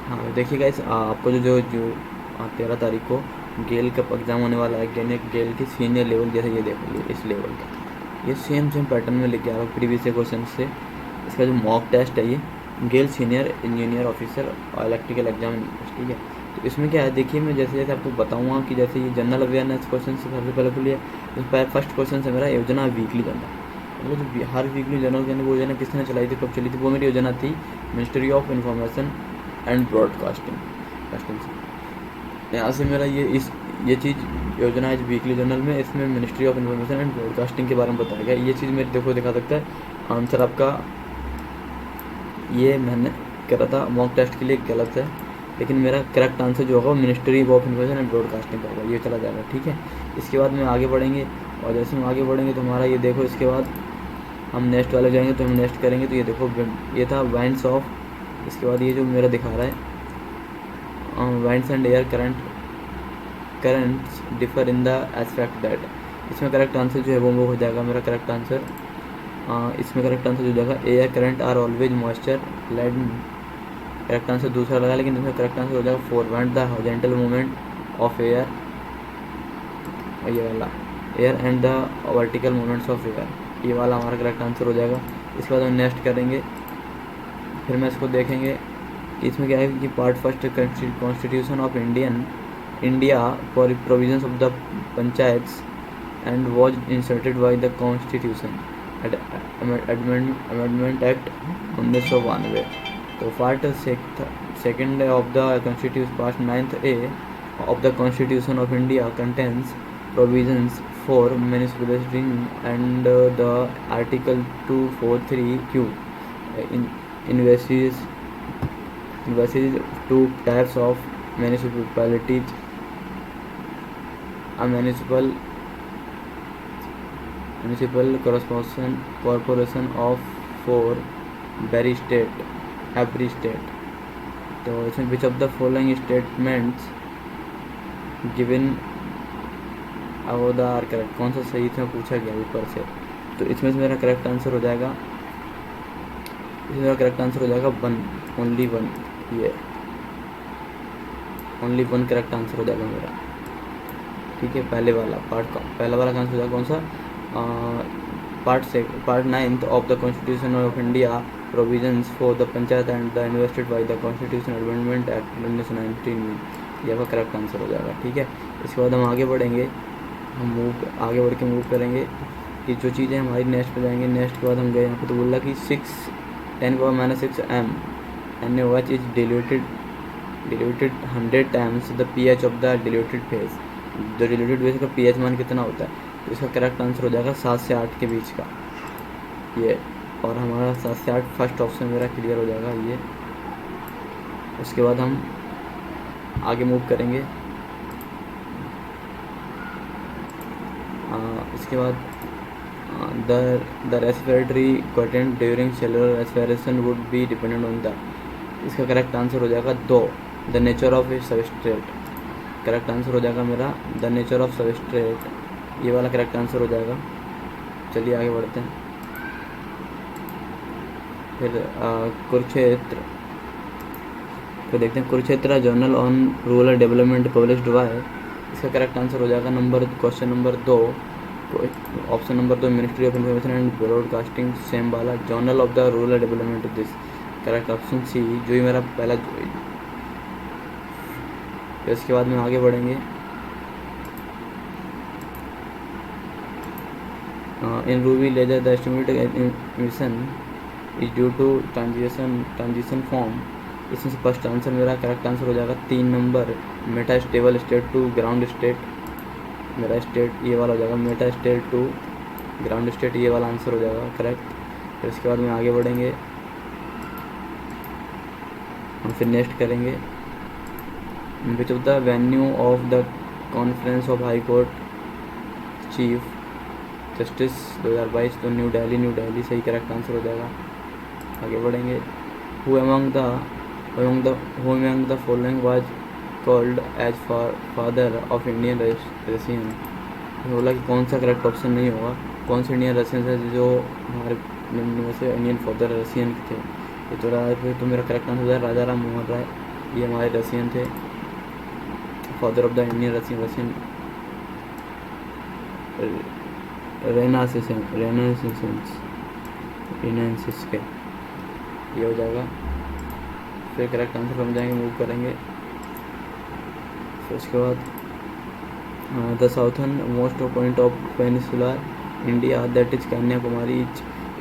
हाँ देखिए गाइस, आपको जो जो जो 13 तारीख को गेल का एग्ज़ाम होने वाला है। गेल की सीनियर लेवल, जैसे ये देखो, ये इस लेवल का ये सेम पैटर्न में लेके आ रहा हूँ प्रीवियस क्वेश्चन से। इसका जो मॉक टेस्ट है, ये गेल सीनियर इंजीनियर ऑफिसर और इलेक्ट्रिकल एग्जाम, ठीक है। तो इसमें क्या है, देखिए मैं जैसे जैसे आपको बताऊँगा कि जैसे ये जनरल अवेयरनेस क्वेश्चन से सबसे पहले खुली है। तो फर्स्ट क्वेश्चन है मेरा योजना वीकली जनरल। मतलब जो हर वीकली जनरल यानी वो योजना किसने चलाई थी, कब चली थी, वो मेरी योजना थी ministry of information and broadcasting से। यहाँ से मेरा ये चीज़ योजना है वीकली जर्नल में, इसमें ministry of information and broadcasting के बारे में बताया गया। ये चीज़ मेरे देखो दिखा सकता है आंसर आपका, ये मैंने करा था मॉक टेस्ट के लिए गलत है, लेकिन मेरा करेक्ट आंसर जो होगा वो ministry of information and broadcasting का होगा, ये चला जाएगा, ठीक है। इसके बाद में आगे बढ़ेंगे, और जैसे हम आगे बढ़ेंगे तो हमारा ये देखो, इसके बाद हम नेक्स्ट वाले जाएंगे तो हम नेक्स्ट करेंगे। तो ये देखो, ये था वाइंड्स ऑफ, इसके बाद ये जो मेरा दिखा रहा है winds and air currents differ in the aspect that. इसमें करेक्ट आंसर जो है वो हो जाएगा मेरा करेक्ट आंसर। इसमें करेक्ट आंसर हो जाएगा air current are always moisture laden. Correct answer दूसरा लगा, लेकिन इसमें करेक्ट आंसर हो जाएगा forward the horizontal movement of air, ये वाला air and the vertical movements of air, ये वाला हमारा करेक्ट आंसर हो जाएगा। इसके बाद हम नेक्स्ट करेंगे, फिर मैं इसको देखेंगे। इसमें क्या है कि part first constitution of India for provisions of the panchayats and was inserted by the constitution amendment act 1992। तो part second of the constitution part 9th A of the Constitution of India contains provisions for municipality and the Article 243Q investigates two types of municipalities: a municipal corporation of for every state. तो इसमें which of the following statements given above are correct, कौन सा सही था पूछा गया ऊपर से। तो इसमें से मेरा करेक्ट आंसर हो जाएगा, इसमें मेरा करेक्ट आंसर हो जाएगा वन, ओनली वन, ये ओनली वन करेक्ट आंसर हो जाएगा मेरा, ठीक है। पहले वाला पार्ट का पहला वाला आंसर हो जाएगा कौन सा, part 9th of the constitution of India provisions for the panchayat and the invested by the constitution amendment act 1919, ये आपका करेक्ट आंसर हो जाएगा, ठीक है। इसके बाद हम आगे बढ़ेंगे, हम आगे बढ़ के मूव करेंगे कि जो चीज़ें हमारी नेक्स्ट पे जाएंगे। नेक्स्ट के बाद हम गए यहाँ पे, तो बोला कि 10⁻⁻6 m NaOH is diluted 100 times the pH of the diluted phase। जो diluted phase का pH मान कितना होता है, तो इसका करेक्ट आंसर हो जाएगा 7 से 8 के बीच का, ये। और हमारा 7 से 8 फर्स्ट ऑप्शन मेरा क्लियर हो जाएगा, ये। उसके बाद हम आगे मूव करेंगे, इसके बाद the respiratory content during cellular respiration would be dependent on the, इसका करेक्ट आंसर हो जाएगा 2, the nature of A substrate. Correct answer हो जाएगा मेरा द नेचर ऑफ सबस्ट्रेट, ये वाला करेक्ट आंसर हो जाएगा। चलिए आगे बढ़ते हैं। फिर कुरुक्षेत्र तो देखते हैं, Kurukshetra journal on rural development published by, इसका करेक्ट आंसर हो जाएगा question number 2, option number 2 ministry of information and broadcasting, same वाला journal of the rural development this, correct option c, जो ही मेरा पहला। इसके बाद में आगे बढ़ेंगे, in ruby laser the estimated emission is due to transition form. इसमें से फर्स्ट आंसर मेरा करेक्ट आंसर हो जाएगा 3 number, Meta stable state to ground state, मेरा स्टेट ये वाला हो जाएगा, meta state to ground state, ये वाला आंसर हो जाएगा करेक्ट। फिर इसके बाद में आगे बढ़ेंगे, हम फिर नेक्स्ट करेंगे, विच of the venue of the conference of high court chief justice 2022, तो न्यू दिल्ली सही करेक्ट आंसर हो जाएगा। आगे बढ़ेंगे, who among the following was called as father of Indian Russian। बोला कि कौन सा करेक्ट ऑप्शन नहीं होगा, कौन से इंडियन रशियन है जो हमारे में से इंडियन फादर रशियन के थे। तो मेरा करेक्ट आंसर हो जाए राजा राम मोहन राय, ये हमारे रशियन थे, father of the Indian Russian renaissance के, ये हो जाएगा। फिर करेक्ट आंसर हम जाएंगे, मूव करेंगे। फिर उसके बाद the southern most point of peninsular India that is Kanyakumari,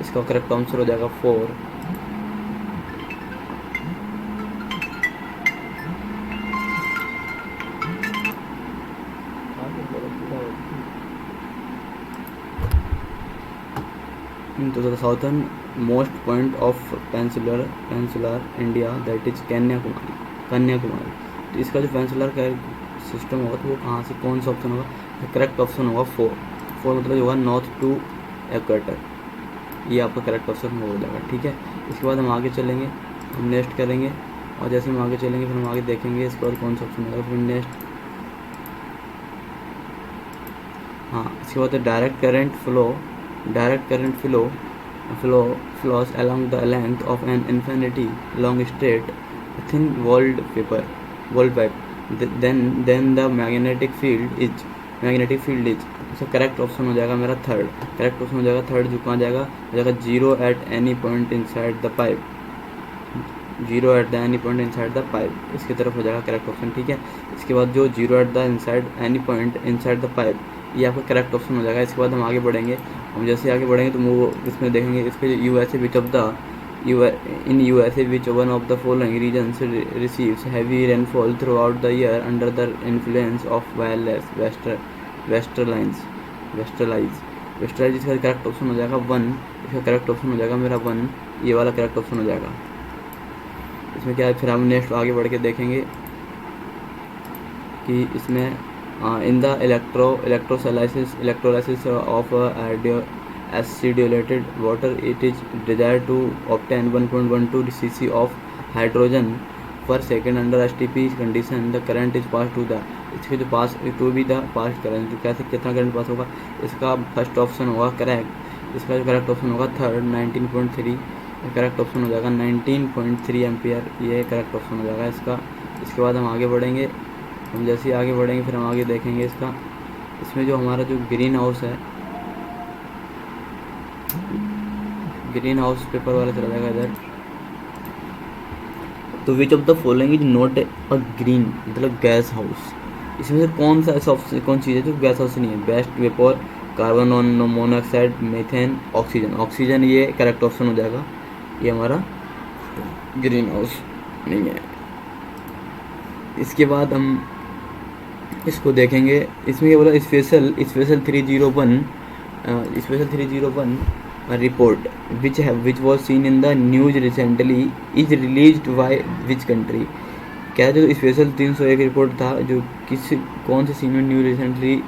इसका करेक्ट आंसर हो जाएगा 4। तो the southern most point of peninsular India that is Kanyakumari. तो इसका जो पेनिसुलर का सिस्टम होगा तो वो कहाँ से, कौन सा ऑप्शन होगा? करेक्ट ऑप्शन होगा 4 मतलब होगा नॉर्थ टू इक्वेटर, ये आपका करेक्ट ऑप्शन हो जाएगा। ठीक है, इसके बाद हम आगे चलेंगे, हम नेक्स्ट करेंगे, और जैसे हम आगे चलेंगे फिर हम आगे देखेंगे इसके बाद कौन सा ऑप्शन होगा। फिर नेक्स्ट, हाँ, इसके बाद direct current flow flows along the length of an infinity long straight thin walled pipe. Then the magnetic field is so correct option हो जाएगा मेरा थर्ड। करेक्ट ऑप्शन हो जाएगा थर्ड, जो कहाँ जाएगा? हो जाएगा 0 at any point inside the pipe, इसकी तरफ हो जाएगा करेक्ट ऑप्शन। ठीक है, इसके बाद जो 0 at the any point inside the pipe, ये आपका करेक्ट ऑप्शन हो जाएगा। इसके बाद हम आगे बढ़ेंगे, हम जैसे आगे बढ़ेंगे तो वो इसमें देखेंगे इसके USA which one of the following regions receives heavy rainfall throughout the year under the influence of westerlies, इसका करेक्ट ऑप्शन हो जाएगा 1। इसका करेक्ट ऑप्शन हो जाएगा मेरा 1, ये वाला करेक्ट ऑप्शन हो जाएगा। इसमें क्या है, फिर हम नेक्स्ट आगे बढ़ के देखेंगे कि इसमें in the electrolysis of acidulated water, it is desired to obtain 1.12 cc of hydrogen per second under STP condition. The current is passed to the, इसके जो पास to be the pass current, जो कैसे कितना करंट पास होगा, इसका first option होगा correct. इसका जो करेक्ट ऑप्शन होगा थर्ड 19.3, करेक्ट ऑप्शन हो जाएगा 19.3 एम्पियर, ये करेक्ट ऑप्शन हो जाएगा इसका। इसके बाद हम आगे बढ़ेंगे, हम जैसे आगे बढ़ेंगे फिर हम आगे देखेंगे इसका, इसमें जो हमारा जो ग्रीन हाउस है, ग्रीन हाउस पेपर वाला चला जाएगा इधर। तो which of the following is not a green, मतलब गैस हाउस, इसमें से कौन सा ऐसा कौन चीज़ है जो गैस हाउस नहीं है? Best vapour, carbon monoxide, methane, oxygen, ये करेक्ट ऑप्शन हो जाएगा, ये हमारा ग्रीन हाउस नहीं है। इसके बाद हम इसको देखेंगे, इसमें क्या बोला, special 301 report which was seen in the news recently is released by which country. क्या जो स्पेशल 301 रिपोर्ट था जो कौन से सीन में न्यूज रिसेंटली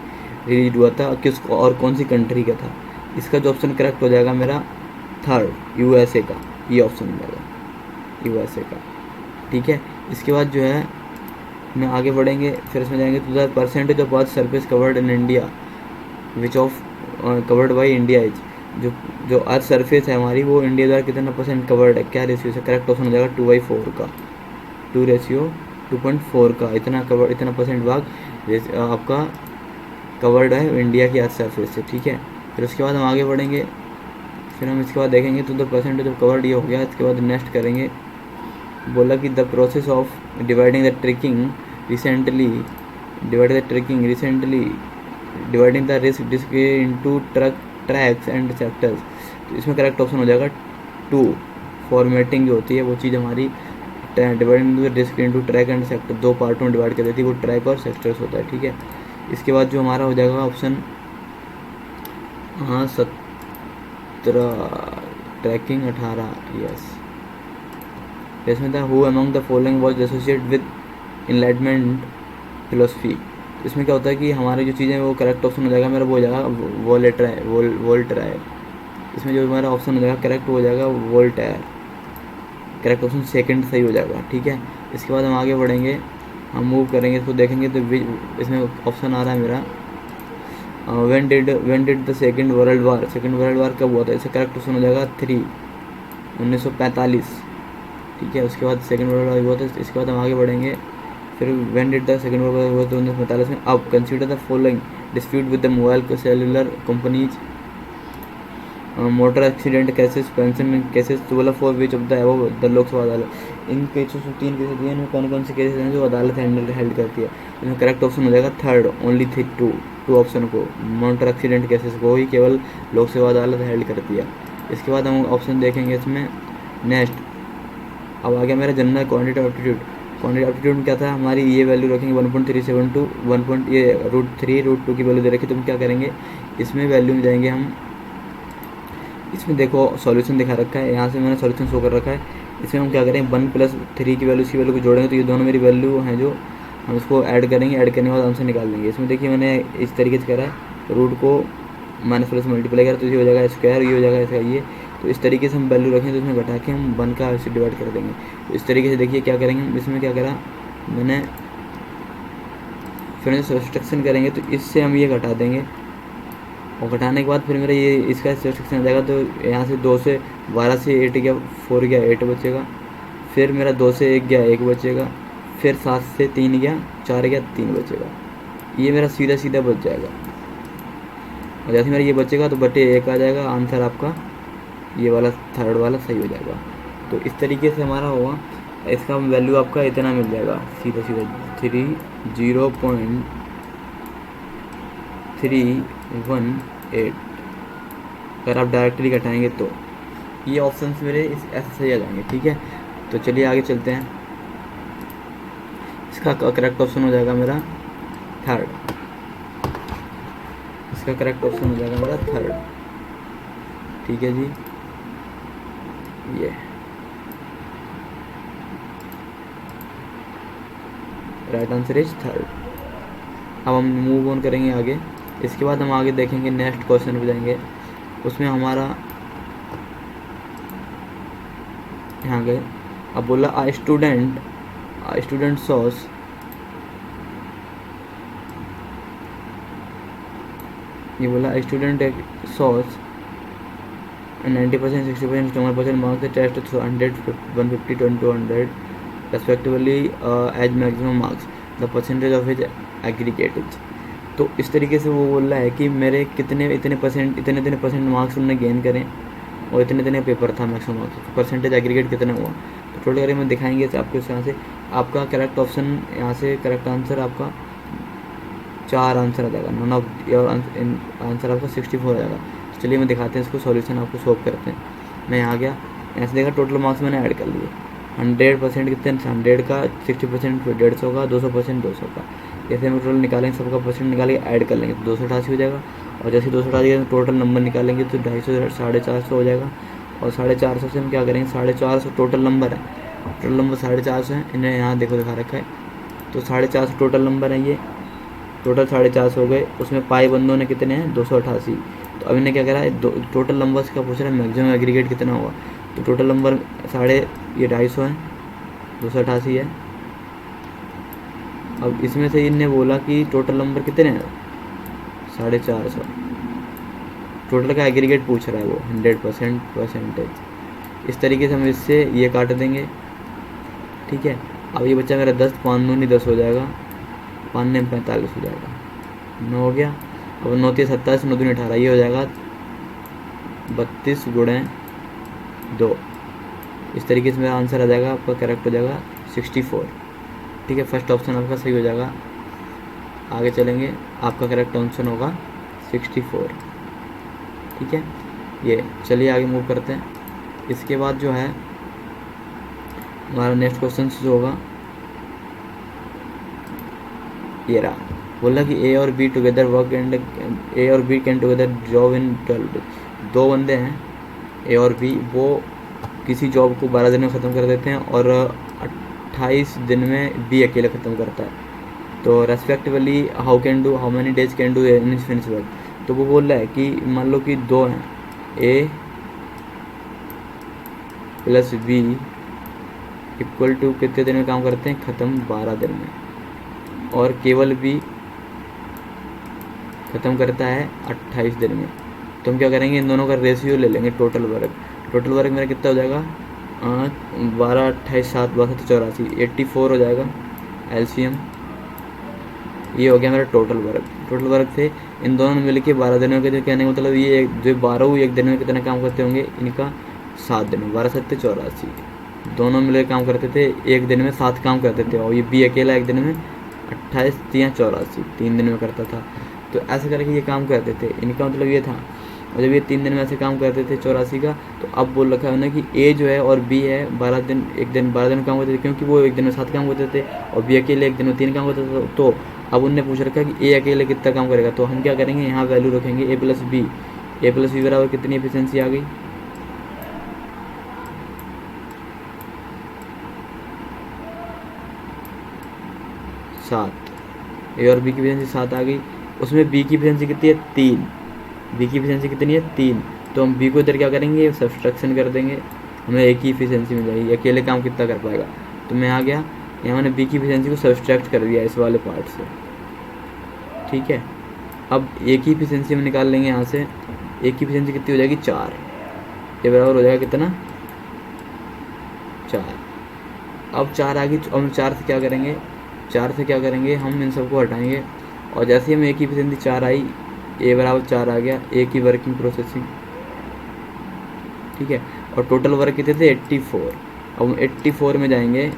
रिलीज हुआ था, किस और कौन सी कंट्री का था? इसका जो ऑप्शन करेक्ट हो जाएगा मेरा थर्ड, यूएसए का, ये ऑप्शन हो जाएगा यूएसए का। ठीक है, इसके बाद जो है में आगे बढ़ेंगे, फिर इसमें जाएंगे तो the percentage of earth surface covered in India which of covered by India is, जो अर्थ सरफेस है हमारी वो इंडिया द्वारा कितना परसेंट कवर्ड है, क्या रेशियो से? करेक्ट ऑप्शन हो जाएगा 2/4 का, 2:4 का, इतना परसेंट भाग आपका कवर्ड है इंडिया की अर्थ सरफेस से। ठीक है, फिर उसके बाद हम आगे बढ़ेंगे, फिर हम इसके बाद देखेंगे तो द परसेंटेज ऑफ कवर्ड ये हो गया। इसके बाद नेक्स्ट करेंगे, बोला कि the process of dividing the tracking recently dividing the risk disk into tracks and sectors, तो इसमें करेक्ट ऑप्शन हो जाएगा 2। फॉर्मेटिंग जो होती है वो चीज़ हमारी dividing the disk into track and sector, 2 पार्टों में डिवाइड कर देती है, वो ट्रैक और सेक्टर्स होता है। ठीक है, इसके बाद जो हमारा हो जाएगा ऑप्शन 17 ट्रैकिंग 18, यस। इसमें था who among the following was associated with enlightenment philosophy, इसमें क्या होता है कि हमारी जो चीज़ें वो करेक्ट ऑप्शन हो जाएगा मेरा वो हो जाएगा वोल्टेयर। इसमें जो हमारा ऑप्शन हो जाएगा करेक्ट हो जाएगा वोल्टेयर, करेक्ट ऑप्शन सेकंड सही हो जाएगा। ठीक है, इसके बाद हम आगे बढ़ेंगे, हम मूव करेंगे, इसको देखेंगे तो इसमें ऑप्शन आ रहा है मेरा when did the second world war कब हुआ था? इसका करेक्ट ऑप्शन हो जाएगा 3, 1945। ठीक है। उसके बाद सेकंड वर्ल्ड वॉर हुआ था, इसके बाद हम आगे बढ़ेंगे। फिर when did the second world war हुआ था 1945 में। अब consider the following dispute with the mobile cellular companies, motor accident cases, pension cases, 12 for which of the above the Lok Sabha अदालत। इन केसों से 3 केसेस दिए, इनमें कौन कौन से केसेस हैं जो अदालत हेल्ड करती है। इसमें करेक्ट ऑप्शन हो जाएगा थर्ड, ओनली टू ऑप्शन को, मोटर एक्सीडेंट केसेस को ही केवल लोकसभा अदालत हेल्ड करती है। इसके बाद हम ऑप्शन देखेंगे इसमें नेक्स्ट। अब आ गया मेरा general quantity aptitude. Quantity aptitude में क्या था, हमारी ये वैल्यू रखेंगे 1.372 √2 की वैल्यू दे रखी। तो हम क्या करेंगे, इसमें वैल्यू में जाएंगे हम। इसमें देखो सॉल्यूशन दिखा रखा है, यहाँ से मैंने सॉल्यूशन शो कर रखा है। इसमें हम क्या करें, 1+3 की वैल्यू इसकी वैल्यू को जोड़ेंगे तो ये दोनों मेरी वैल्यू हैं जो हम इसको ऐड करेंगे। ऐड करने के बाद आंसर निकाल लेंगे। इसमें देखिए मैंने इस तरीके से करा है, रूट को माइनस प्लस मल्टीप्लाई करा तो ये हो जाएगा स्क्वायर, ये हो जाएगा इसका ये। तो इस तरीके से हम वैल्यू रखें तो इसमें घटा के हम 1 का इससे डिवाइड कर देंगे। तो इस तरीके से देखिए क्या करेंगे हम। इसमें क्या करा मैंने, फिर सब्सट्रैक्शन करेंगे तो इससे हम ये घटा देंगे, और घटाने के बाद फिर मेरा ये इसका सब्सट्रैक्शन आ जाएगा। तो यहाँ से 2 से 12 से 8 गया, 4 गया 8 बचेगा। फिर मेरा 2 से 1 गया 1 बचेगा। फिर 7 से 3 गया 4 गया 3 बचेगा। ये मेरा सीधा सीधा बच जाएगा। और जैसे मेरा ये बचेगा तो बटे 1 आ जाएगा, आंसर आपका ये वाला थर्ड वाला सही हो जाएगा। तो इस तरीके से हमारा होगा, इसका वैल्यू आपका इतना मिल जाएगा सीधा सीधा 0.318। अगर आप डायरेक्टली घटाएंगे तो ये ऑप्शंस मेरे इस ऐसे सही आ जाएंगे। ठीक है, तो चलिए आगे चलते हैं। इसका करेक्ट ऑप्शन हो जाएगा मेरा थर्ड। इसका करेक्ट ऑप्शन हो जाएगा मेरा थर्ड। ठीक है जी, ये राइट आंसर इज थर्ड। अब हम मूव ऑन करेंगे आगे। इसके बाद हम आगे देखेंगे, नेक्स्ट क्वेश्चन पे जाएंगे। उसमें हमारा यहाँ गए। अब बोला आ स्टूडेंट सॉस, ये बोला student sauce 90%, 60%, 100% marks the test 100, 150, 200 respectively as maximum marks, the percentage of his aggregate। तो इस तरीके से वो बोल रहा है कि मेरे इतने परसेंट मार्क्स उन्होंने गेन करें और इतने पेपर था मैक्सिमम मार्क्स, परसेंटेज एग्रीगेट कितना हुआ। तो टोटल करें मैं दिखाएंगे आपको यहाँ से। आपका करेक्ट ऑप्शन यहाँ से करेक्ट आंसर आपका 4 आंसर आ जाएगा, नॉन ऑफ योर आंसर आपका 64 आ जाएगा। चलिए मैं दिखाते हैं इसको, सॉल्यूशन आपको सॉल्व करते हैं। मैं यहाँ गया, ऐसे देखा टोटल मार्क्स मैंने ऐड कर लिए। 100% कितने, 100 का 60% 150 का, 200% 200 का। जैसे हम टोटल निकालेंगे, सबका परसेंट निकाल के ऐड कर लेंगे तो 288 हो जाएगा। और जैसे 288 का टोटल नंबर निकालेंगे तो 250 450 हो जाएगा। और 450 से हम क्या करेंगे, 450 टोटल नंबर है, टोटल नंबर 450 है। इन्हें यहाँ देखो दिखा रखा है। तो 450 टोटल नंबर है, ये टोटल 450 हो गए। उसमें पाई बंदों ने कितने हैं, 288। तो अब इन्हें क्या करा है, टोटल नंबर्स का पूछ रहा है मैक्सिमम एग्रीगेट कितना हुआ। तो टोटल नंबर 250 है, 288 है। अब इसमें से इनने बोला कि टोटल नंबर कितने हैं, 450। टोटल का एग्रीगेट पूछ रहा है वो 100% परसेंटेज। इस तरीके से हम इससे ये काट देंगे। ठीक है, अब ये बच्चा मेरा 10, 5 दूनी 10 हो जाएगा, 5 ने 45 हो जाएगा, 9 हो गया। अब 9 3 27, 9 दूनी 18, ये हो जाएगा 32 × 2। इस तरीके से मेरा आंसर आ जाएगा, आपका करेक्ट हो जाएगा 64। ठीक है, फर्स्ट ऑप्शन आपका सही हो जाएगा। आगे चलेंगे, आपका करेक्ट आंसर होगा 64। ठीक है, ये चलिए आगे मूव करते हैं। इसके बाद जो है हमारा नेक्स्ट क्वेश्चन जो होगा ये रहा। बोला कि ए और B together work and A और B can together job in 12 days. 2 बंदे हैं ए और बी, वो किसी जॉब को 12 दिन में ख़त्म कर देते हैं और 28 दिन में बी अकेले ख़त्म करता है। तो respectively how many days can do in finish work. तो वो बोल रहा है कि मान लो कि 2 हैं, ए प्लस बी इक्वल टू कितने दिन में काम करते हैं, ख़त्म 12 दिन में। और केवल बी ख़त्म करता है 28 दिन में। तो हम क्या करेंगे, इन दोनों का रेशियो ले लेंगे टोटल वर्क। टोटल वर्क मेरा कितना हो जाएगा, 12 28 7 62 84 84 हो जाएगा एलसीएम। ये हो गया मेरा टोटल वर्क। टोटल वर्क थे इन दोनों ने मिलकर 12 दिनों के, जो कहने का मतलब ये जो 12 एक दिन में कितना काम करते होंगे, इनका 7 दिन में 12 7 84, दोनों मिलकर काम करते थे एक दिन में 7 काम करते थे। और ये बी अकेला एक दिन में 28 3 84 3 दिन में करता था। तो ऐसे करके ये काम करते थे, इनका मतलब ये था। और जब ये 3 दिन में ऐसे काम करते थे 84 का, तो अब बोल रखा है ना कि ए जो है और बी है 12 दिन, एक दिन 12 दिन काम करते थे, क्योंकि वो एक दिन में 7 काम करते थे और बी अकेले एक दिन में 3 काम करते थे। तो अब उनने पूछ रखा है कि ए अकेले कितना काम करेगा। तो हम क्या करेंगे, यहाँ वैल्यू रखेंगे ए प्लस बी बराबर कितनी एफिशिएंसी आ गई, 7। ए और बी की एफिशिएंसी 7 आ गई। उसमें बी की एफिशिएंसी कितनी है, 3। बी की एफिशिएंसी कितनी है, 3। तो हम बी को इधर क्या करेंगे, सब्सट्रैक्शन कर देंगे, हमें ए की एफिशिएंसी मिल जाएगी। अकेले काम कितना कर पाएगा, तो मैं आ गया यहाँ मैंने बी की एफिशिएंसी को सब्सट्रैक्ट कर दिया इस वाले पार्ट से। ठीक है, अब ए की एफिशिएंसी हम निकाल लेंगे यहाँ से। ए की एफिशिएंसी कितनी हो जाएगी, 4। ये बराबर हो जाएगा कितना, 4। अब 4 आ गई। अब हम 4 से क्या करेंगे, 4 से क्या करेंगे, हम इन सबको हटाएंगे। और जैसे ही हम ए की एफिशिएंसी 4 आई, ए बराबर 4 आ गया, ए की वर्किंग प्रोसेसिंग। ठीक है, और टोटल वर्क कितने थे, 84। अब हम 84 में जाएंगे,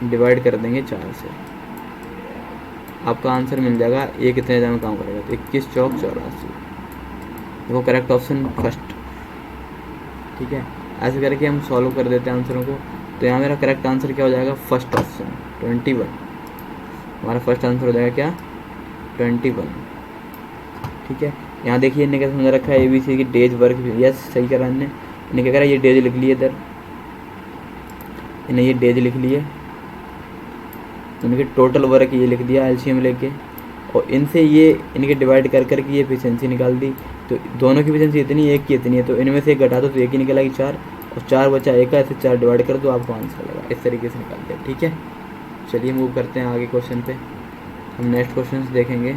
डिवाइड कर देंगे 4 से, आपका आंसर मिल जाएगा ए कितने दिन में काम करेगा, तो 21 चौक 84। देखो करेक्ट ऑप्शन फर्स्ट। ठीक है, ऐसे करके हम सॉल्व कर देते हैं आंसरों को। तो यहाँ मेरा करेक्ट आंसर क्या हो जाएगा, फर्स्ट ऑप्शन 21। हमारा फर्स्ट आंसर हो जाएगा क्या, 21। ठीक है, यहाँ देखिए इन्हें क्या समझा रखा है, ABC की डेज वर्क। यस सही करा इन्हें क्या करा, ये डेज लिख लिए इधर, इन्हें ये डेज लिख लिए, इनके टोटल वर्क ये लिख दिया एलसीएम लेके, और इनसे ये इनके डिवाइड कर करके ये एफिशिएंसी निकाल दी। तो दोनों की एफिशिएंसी इतनी, एक की इतनी है, तो इनमें से एक घटा दो तो एक ही निकलेगी 4, और 4 बचा एक का, ऐसे 4 डिवाइड कर दो, आपको आंसर लगा। इस तरीके से निकालते हैं। ठीक है, चलिए मूव करते हैं आगे क्वेश्चन पे, हम नेक्स्ट क्वेश्चन देखेंगे।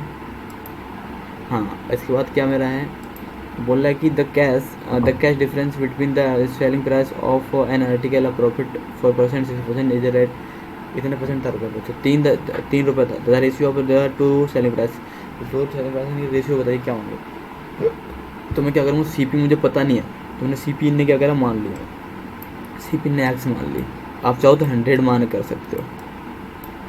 हाँ, इसके बाद क्या मेरा है, बोल रहा है कि the cash difference between the selling price of an article a profit 4% 6% is rate इतने परसेंट था रुपये पे, तो 3 रुपये था। The ratio of the two selling price, तो सेलिंग प्राइस की रेशियो बताइए क्या होंगे। तो मैं क्या करूँगा, सीपी मुझे पता नहीं है, तो मैंने सीपी ने क्या करा, मान लिया, सीपी ने एक्स मान ली। आप चाहो तो 100 मान कर सकते हो।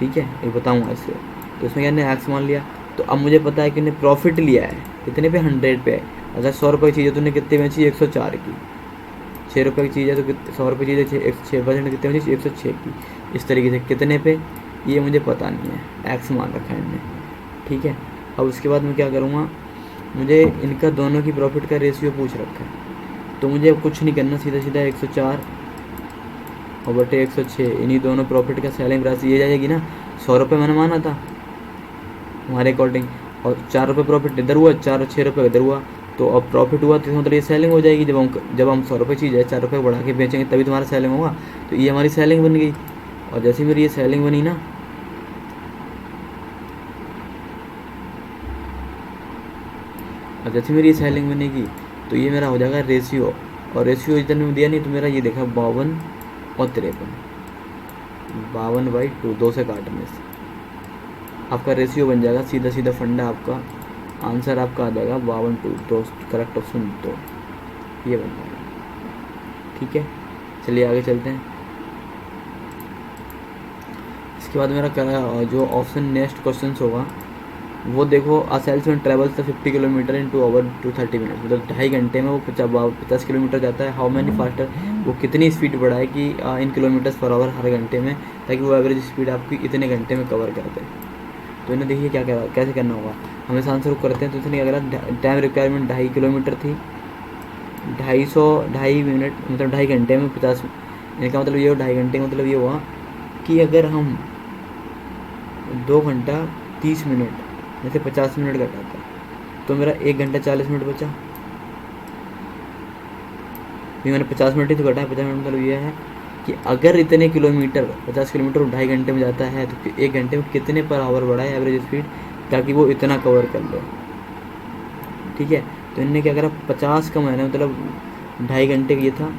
ठीक है, ये बताऊँगा इससे। तो इसमें क्या एक्स मान लिया, तो अब मुझे पता है कि इन्हें प्रॉफिट लिया है कितने पे, 100 पे है। अगर 100 रुपये की चीज़ है तो उन्हें कितने बेची, 104 की। 6 रुपये की चीज़ है तो 100 रुपये की चीज़ है, 6% कितने बेची, 106 की। इस तरीके से कितने पे, ये मुझे पता नहीं है, एक्स मान रखा है इनने। ठीक है, अब उसके बाद मैं क्या करूँगा, मुझे इनका दोनों की प्रॉफिट का रेशियो पूछ रखा है, तो मुझे कुछ नहीं करना, सीधा सीधा 104 और बटे 106, इन्हीं दोनों प्रॉफिट का सेलिंग प्राइस ये जाएगी ना। 100 रुपये मैंने माना था हमारे अकॉर्डिंग, और 4 रुपये प्रॉफिट इधर हुआ, 4 और 6 रुपये इधर हुआ, तो अब प्रॉफिट हुआ, तो मतलब ये सेलिंग हो जाएगी। जब हम 100 रुपये चीज़ है 4 रुपये बढ़ा के बेचेंगे तभी तुम्हारा सेलिंग होगा। तो ये हमारी सेलिंग बन गई, और जैसे मेरी ये सेलिंग बनी ना, और जैसे मेरी ये सेलिंग बनेगी तो ये मेरा हो जाएगा रेशियो, और रेशियो इधर में दिया नहीं तो मेरा ये देखा 52 और 53, 52/2, 2 से काटने से आपका रेशियो बन जाएगा। सीधा सीधा फंडा आपका आंसर आपका आ जाएगा 52/2, दोस्त करेक्ट ऑप्शन 2 ये बन जाएगा। ठीक है, चलिए आगे चलते हैं। इसके बाद मेरा जो ऑप्शन नेक्स्ट क्वेश्चन होगा वो देखो, a salesman travels 50 kilometre in 2 hour 230 minute, मतलब 2.5 घंटे में वो 50 किलोमीटर जाता है। हाउ मैनी फास्टर, वो कितनी स्पीड बढ़ाए कि इन किलोमीटर्स पर आवर हर घंटे में, ताकि वो एवरेज स्पीड आपकी इतने घंटे में कवर कर दे। तो इन्हें देखिए क्या करा, कैसे करना होगा। हम इस आंसर को करते हैं, तो इसने क्या करा, टाइम रिक्वायरमेंट 2.5 किलोमीटर थी, 2.5 मिनट मतलब 2.5 घंटे में 50, इनका मतलब ये हो 2.5 घंटे का मतलब ये हुआ कि अगर हम 2 घंटा 30 मिनट में से 50 मिनट घटाता तो मेरा 1 घंटा 40 मिनट बचा। ये मैंने 50 मिनट ही तो घटाया, 50 मिनट मतलब ये है कि अगर इतने किलोमीटर 50 किलोमीटर 2.5 घंटे में जाता है तो 1 घंटे में कितने पर आवर बढ़ा है एवरेज स्पीड, ताकि वो इतना कवर कर ले। ठीक है, तो इनने क्या करा, 50 का मैंने मतलब 2.5 घंटे का ये था,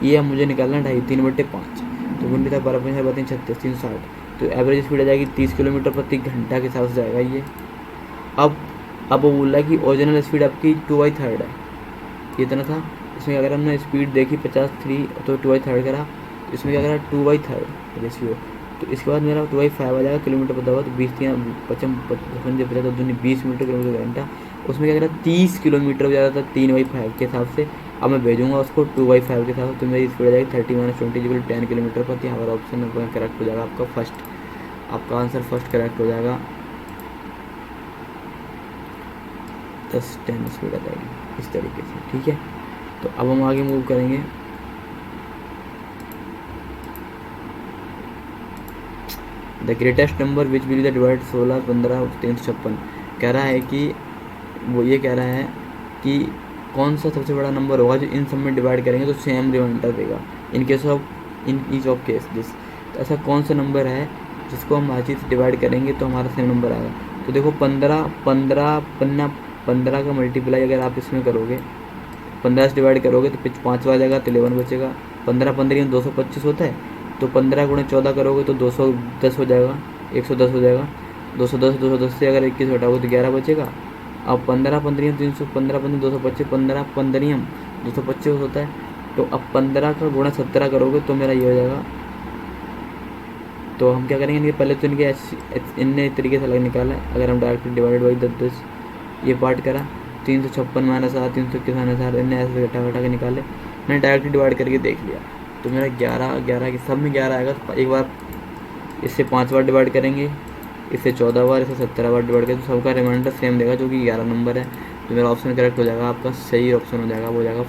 ये अब मुझे निकालना 2.5 3/5, तो 12 360 तो एवरेज स्पीड आ जाएगी 30 किलोमीटर प्रति घंटा के हिसाब से जाएगा ये। अब वो बोल रहा है कि ओरिजिनल स्पीड आपकी 2/3 है, ये इतना था। इसमें अगर हमने स्पीड देखी 53 तो 2/3 करा, इसमें क्या करा 2/3 रेशियो, तो इसके बाद मेरा 2/5 आ जाएगा किलोमीटर पता हुआ, तो 20 मीटर किलोमीटर घंटा। उसमें क्या करा 30 किलोमीटर हो जाता था 3/5 के हिसाब से। अब मैं भेजूंगा उसको 2/5 के हिसाब से, तो मेरी स्पीड आ जाएगी 30 - 20 10 किलोमीटर पर। यहाँ पर ऑप्शन करेक्ट हो जाएगा आपका फर्स्ट, आपका आंसर फर्स्ट करेक्ट हो जाएगा। 10 स्पीड आ जाएगी इस तरीके से, ठीक है। तो अब हम आगे मूव करेंगे। The greatest number which will be the divide 16 15 356 कह रहा है कि वो ये कह रहा है कि कौन सा सबसे बड़ा नंबर होगा जो इन सब में डिवाइड करेंगे तो सेम रिमाइंडर देगा इन case of in each of case this. तो ऐसा कौन सा नंबर है जिसको हम हर चीज़ डिवाइड करेंगे तो हमारा सेम नंबर आएगा। तो देखो 15 का मल्टीप्लाई अगर आप इसमें करोगे, 15 से डिवाइड करोगे तो 5 आ जाएगा, तो 11 बचेगा। 15 15 225 होता है, तो 15 गुणे 14 करोगे तो 210 हो जाएगा, 110 हो जाएगा। 210 से अगर 21 घटाओगे तो 11 बचेगा। अब 15 15 315 15 225 15 15 225 होता है, तो अब 15 का गुणा 17 करोगे तो मेरा ये हो जाएगा। तो हम क्या करेंगे, इनके पहले तो इनके इनने इस तरीके से अलग निकाला है। अगर हम डायरेक्टली डिवाइडेड बाई 10 ये पार्ट करा, 356 - 7 321 - 7 इनने ऐसे घटा के निकाले। मैंने डायरेक्टली डिवाइड करके देख लिया, तो मेरा 11 के सब में 11 आएगा। तो एक बार इससे 5 बार डिवाइड करेंगे, इससे 14 बार, इससे 17 बार डिवाइड करें, तो सबका रिमाइंडर सेम देगा जो कि 11 नंबर है। तो मेरा ऑप्शन करेक्ट हो जाएगा, आपका सही ऑप्शन हो जाएगा, वो हो जाएगा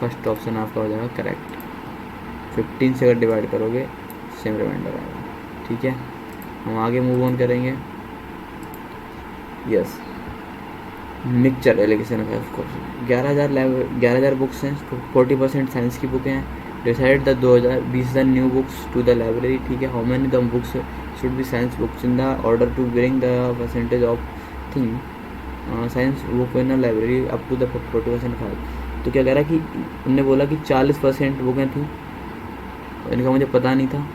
फर्स्ट ऑप्शन आपका हो जाएगा करेक्ट। 15 से अगर डिवाइड करोगे सेम रिमाइंडर आएगा, ठीक है। हम आगे मूव ऑन करेंगे। यस, मिक्सचर एलोकेशन है ऑफ कोर्स। 11,000 बुक्स हैं, 40% साइंस की बुकें हैं। Decide the 2020 the new books to the library, ठीक है। How many the books should be science books in the order to bring the percentage of thing science book in the library up to the 40% खाल। तो क्या कह रहा है कि उनने बोला कि 40% बुकें थी, इनका मुझे पता नहीं था,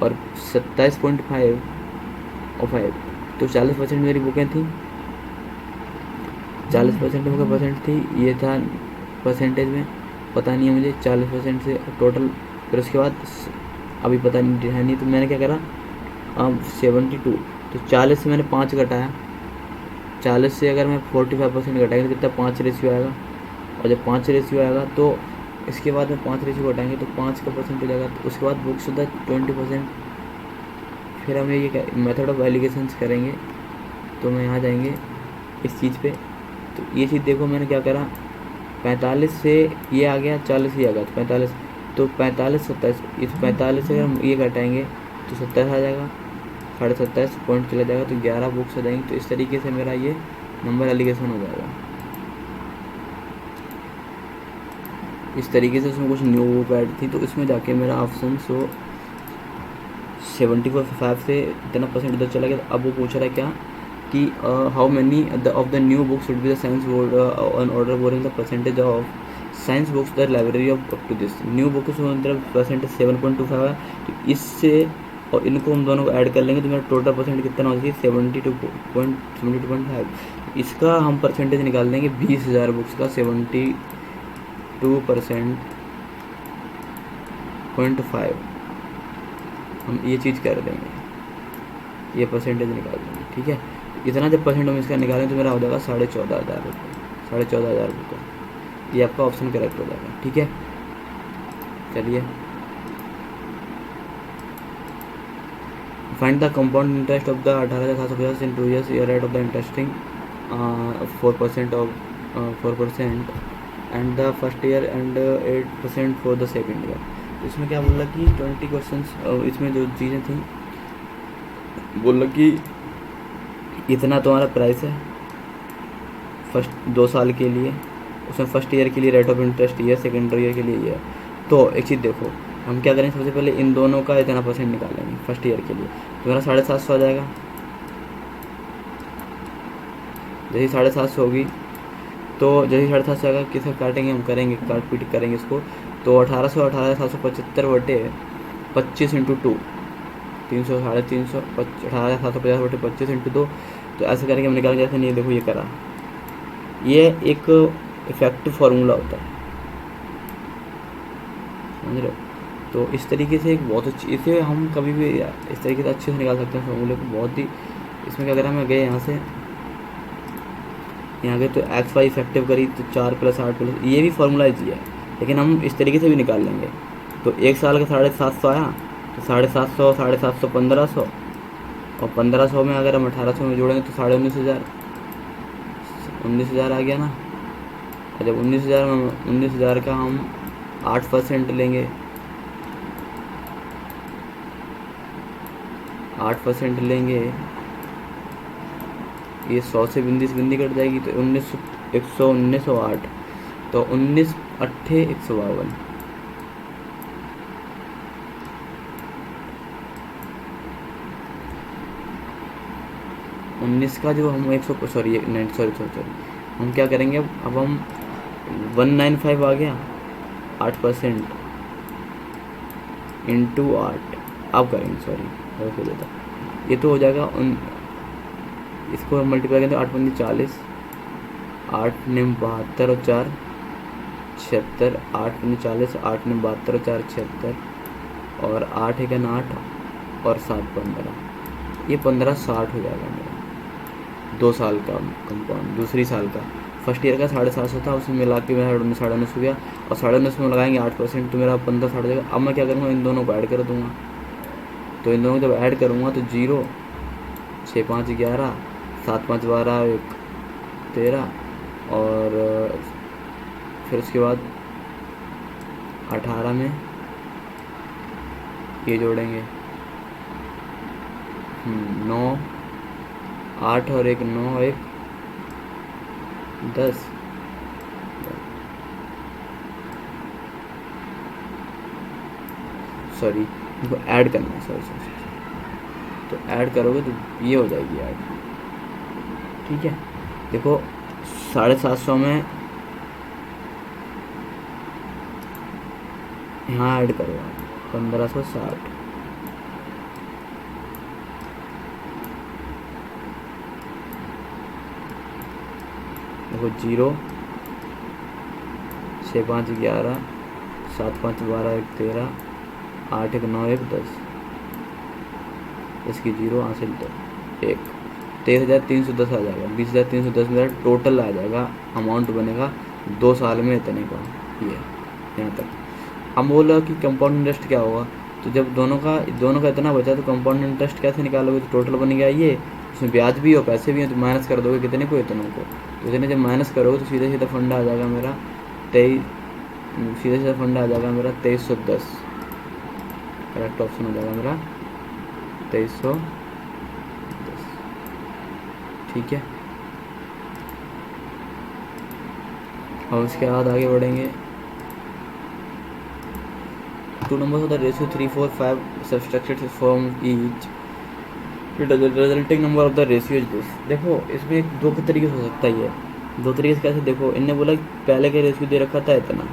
और 27.5 और 5, तो 40% मेरी बुकें थी, 40% बुकें परसेंट थी, ये था परसेंटेज में पता नहीं है मुझे 40% से टोटल। फिर उसके बाद अभी पता नहीं है नहीं, तो मैंने क्या करा 72, तो 40 से मैंने 5 घटाया। 40 से अगर मैं 45% घटाएंगे तो कितना 5 रेशियो आएगा, और जब 5 रेशियो आएगा तो इसके बाद में 5 रेशियो घटाएंगे तो 5 का परसेंट हो जाएगा। तो उसके बाद बुक्स होता है 20%। फिर हमें ये मेथड ऑफ एलिगेशंस करेंगे, तो मैं यहाँ जाएंगे इस चीज़ पे। तो ये चीज़ देखो मैंने क्या करा, 45 से ये आ गया, 40 ही आ गया, तो 45, तो 45 27, इस 45 से अगर हम ये घटाएंगे तो 27 आ जाएगा, 27.5 पॉइंट चला जाएगा, तो 11 बुक्स आ जाएंगी। तो इस तरीके से मेरा ये नंबर एलिगेशन हो जाएगा। इस तरीके से उसमें कुछ न्यू बुक ऐड थी, तो इसमें जाके मेरा ऑप्शन 75 से इतना परसेंट उधर चला गया। अब वो पूछ रहा है क्या कि how many of the new books should be the science board on order boring the percentage of science books the library of up to this new books percentage 7.25 है। तो इससे और इनको हम दोनों को ऐड कर लेंगे तो मेरा टोटल परसेंट कितना हो जाएगी 72.5। इसका हम परसेंटेज निकाल देंगे 20,000 बुक्स का 72.5 हम ये चीज़ कर देंगे, ये परसेंटेज निकाल देंगे, ठीक है। इतना जब परसेंट हम इसका निकालें तो मेरा हो जाएगा 14,500 रुपये, 14,500 रुपये। ये आपका ऑप्शन करेक्ट हो जाएगा, ठीक है। चलिए, find the compound interest of the 18,750 in 2 years year rate of the interesting 4% and the first year and 8% for the second year. इसमें क्या बोला कि 20 क्वेश्चन, इसमें जो चीज़ें थी बोला कि इतना तुम्हारा प्राइस है फर्स्ट 2 साल के लिए, उसमें फर्स्ट ईयर के लिए रेट ऑफ इंटरेस्ट ये, सेकेंड ईयर के लिए ये। तो एक चीज़ देखो, हम क्या करेंगे, सबसे पहले इन दोनों का इतना परसेंट निकालेंगे फर्स्ट ईयर के लिए, तो मेरा 750 आ जाएगा। जैसे 750 होगी तो जैसे 750 से आएगा किसे काटेंगे, हम करेंगे काट पीट करेंगे इसको। तो 18,775 बटे 25 इंटू 2, 300 350, 18,750 बटे 25 इंटू 2। तो ऐसे करेंगे हम निकालेंगे। जैसे नहीं देखो ये करा, ये एक इफेक्टिव फार्मूला होता है, समझ रहे हो। तो इस तरीके से एक बहुत अच्छी, इसे हम कभी भी इस तरीके से अच्छे से निकाल सकते हैं फार्मूले को, बहुत ही। इसमें क्या करा, मैं गए यहाँ गए तो एक्स वाई इफेक्टिव करी तो 4 + 8 + ये भी फार्मूला ही है, लेकिन हम इस तरीके से भी निकाल लेंगे। तो एक साल का 750 आया, तो 750, 750, 1500, और 1500 में अगर हम 1800 में जोड़ेंगे तो 19,500, 19,000 आ गया ना। और जब 19,000 में 19,000 का हम 8% लेंगे, 8% लेंगे, ये 100 से बिंदी कट जाएगी तो 19,8, तो 19 अट्ठे 152। उन्नीस का जो हम 100 सॉरी हम क्या करेंगे अब हम 195 आ गया, 8% इंटू 8 अब करेंगे, सॉरी देता, ये तो हो जाएगा इसको हम मल्टीप्लाई करें तो 8 × 40, 8 ने 72 और 4 76, 8 × 40, 8 ने 72 और 4 76, और 8 1 8 और 7 15, ये 1560 हो जाएगा मेरा 2 साल का कंपाउंड। दूसरी साल का फर्स्ट ईयर का 750 था, उसमें मिला के मेरा 19.5 हो गया, और 19.5 में लगाएंगे 8% तो मेरा 1560 हो जाएगा। अब मैं क्या करूँगा, इन दोनों को ऐड कर दूँगा। तो इन दोनों को जब ऐड करूँगा तो 0, 6 5 11, 7 5 12, 1 13, और फिर उसके बाद 18 में ये जोड़ेंगे 9 8 और 1 9, 1 10, सॉरी इनको ऐड करना है, सॉरी तो ऐड करोगे तो ये हो जाएगी ऐड, ठीक है। देखो 750 में यहाँ ऐड करो आप 1560, देखो 0 6 5 11, 7 5 12, 1 13, 8 1 9, 1 10, इसकी 0 हासिल तो 1, 23,310 आ जाएगा। 20,310 मेरा टोटल आ जाएगा, अमाउंट बनेगा 2 साल में इतने का, ये यहाँ तक। हम बोला कि कंपाउंड इंटरेस्ट क्या होगा, तो जब दोनों का इतना बचा तो कंपाउंड इंटरेस्ट कैसे निकालोगे, तो टोटल बन गया ये, उसमें ब्याज भी हो पैसे भी हैं, तो माइनस कर दोगे कितने को, इतनों को। तो इतने जब माइनस करोगे तो सीधा सीधा फंडा आ जाएगा मेरा 2310, करेक्ट ऑप्शन हो जाएगा मेरा 2310, ठीक है। और उसके बाद आगे बढ़ेंगे। 2 numbers of the ratio 3 4 5 subtracted from each, the resulting number of the ratio is this। देखो इसमें 2 तरीके से हो सकता है, ये 2 तरीके से कैसे, देखो इनने बोला पहले का रेशियो दे रखा था इतना,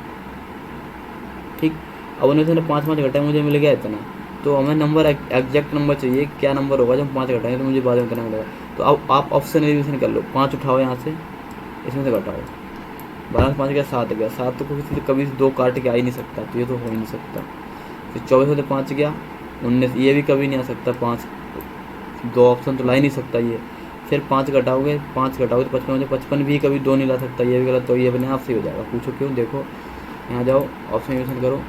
ठीक, अब उन्हें से 5 5 घटाए मुझे मिल गया इतना, तो हमें नंबर एग्जैक्ट नंबर चाहिए, क्या नंबर होगा जब 5 घटाएंगे तो मुझे बाद में इतना मिलेगा। तो अब आप ऑप्शन एलिमिनेशन कर लो, 5 उठाओ यहाँ से, इसमें से घटाओ, 12 से 5 गया 7 गया, 7 तो किसी कभी 2 काट के आ ही नहीं सकता, तो ये तो हो ही नहीं सकता। फिर 24 में से 5 गया 19, ये भी कभी नहीं आ सकता, 5 2 ऑप्शन तो ला ही नहीं सकता ये। फिर 5 घटाओगे तो 55 में से 55 भी कभी 2 नहीं ला सकता, ये भी गलत, तो ये अपने आप से हो जाएगा। पूछो क्यों, देखो यहाँ जाओ ऑप्शन एलिमिनेशन करो।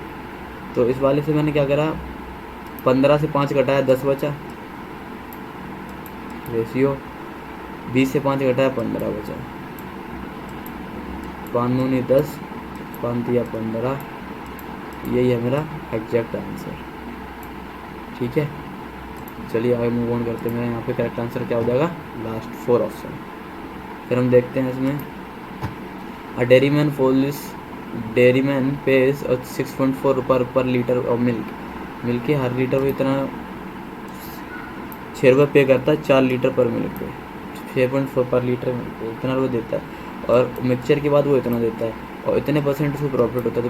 तो इस वाले से मैंने क्या करा, 15 से 5 घटाया 10 बचा रेशियो, 20 से 5 घटाया 15 बचा, 5 9 10, 5 दिया 15, यही है मेरा एग्जैक्ट आंसर, ठीक है। चलिए आगे मूव ऑन करते हैं। यहाँ पे करेक्ट आंसर क्या हो जाएगा, लास्ट 4 ऑप्शन। फिर हम देखते हैं इसमें, अ डेयरीमैन पेज 6.4 रुपये पर लीटर ऑफ मिल्क के हर लीटर को इतना 6 रुपये पे करता है 4 लीटर पर मिल्क पे, 6.4 पर लीटर मिल्क पे इतना रुपये देता है। और मिक्सचर के बाद वो इतना देता है और इतने परसेंट उसको प्रॉफिट होता है। तो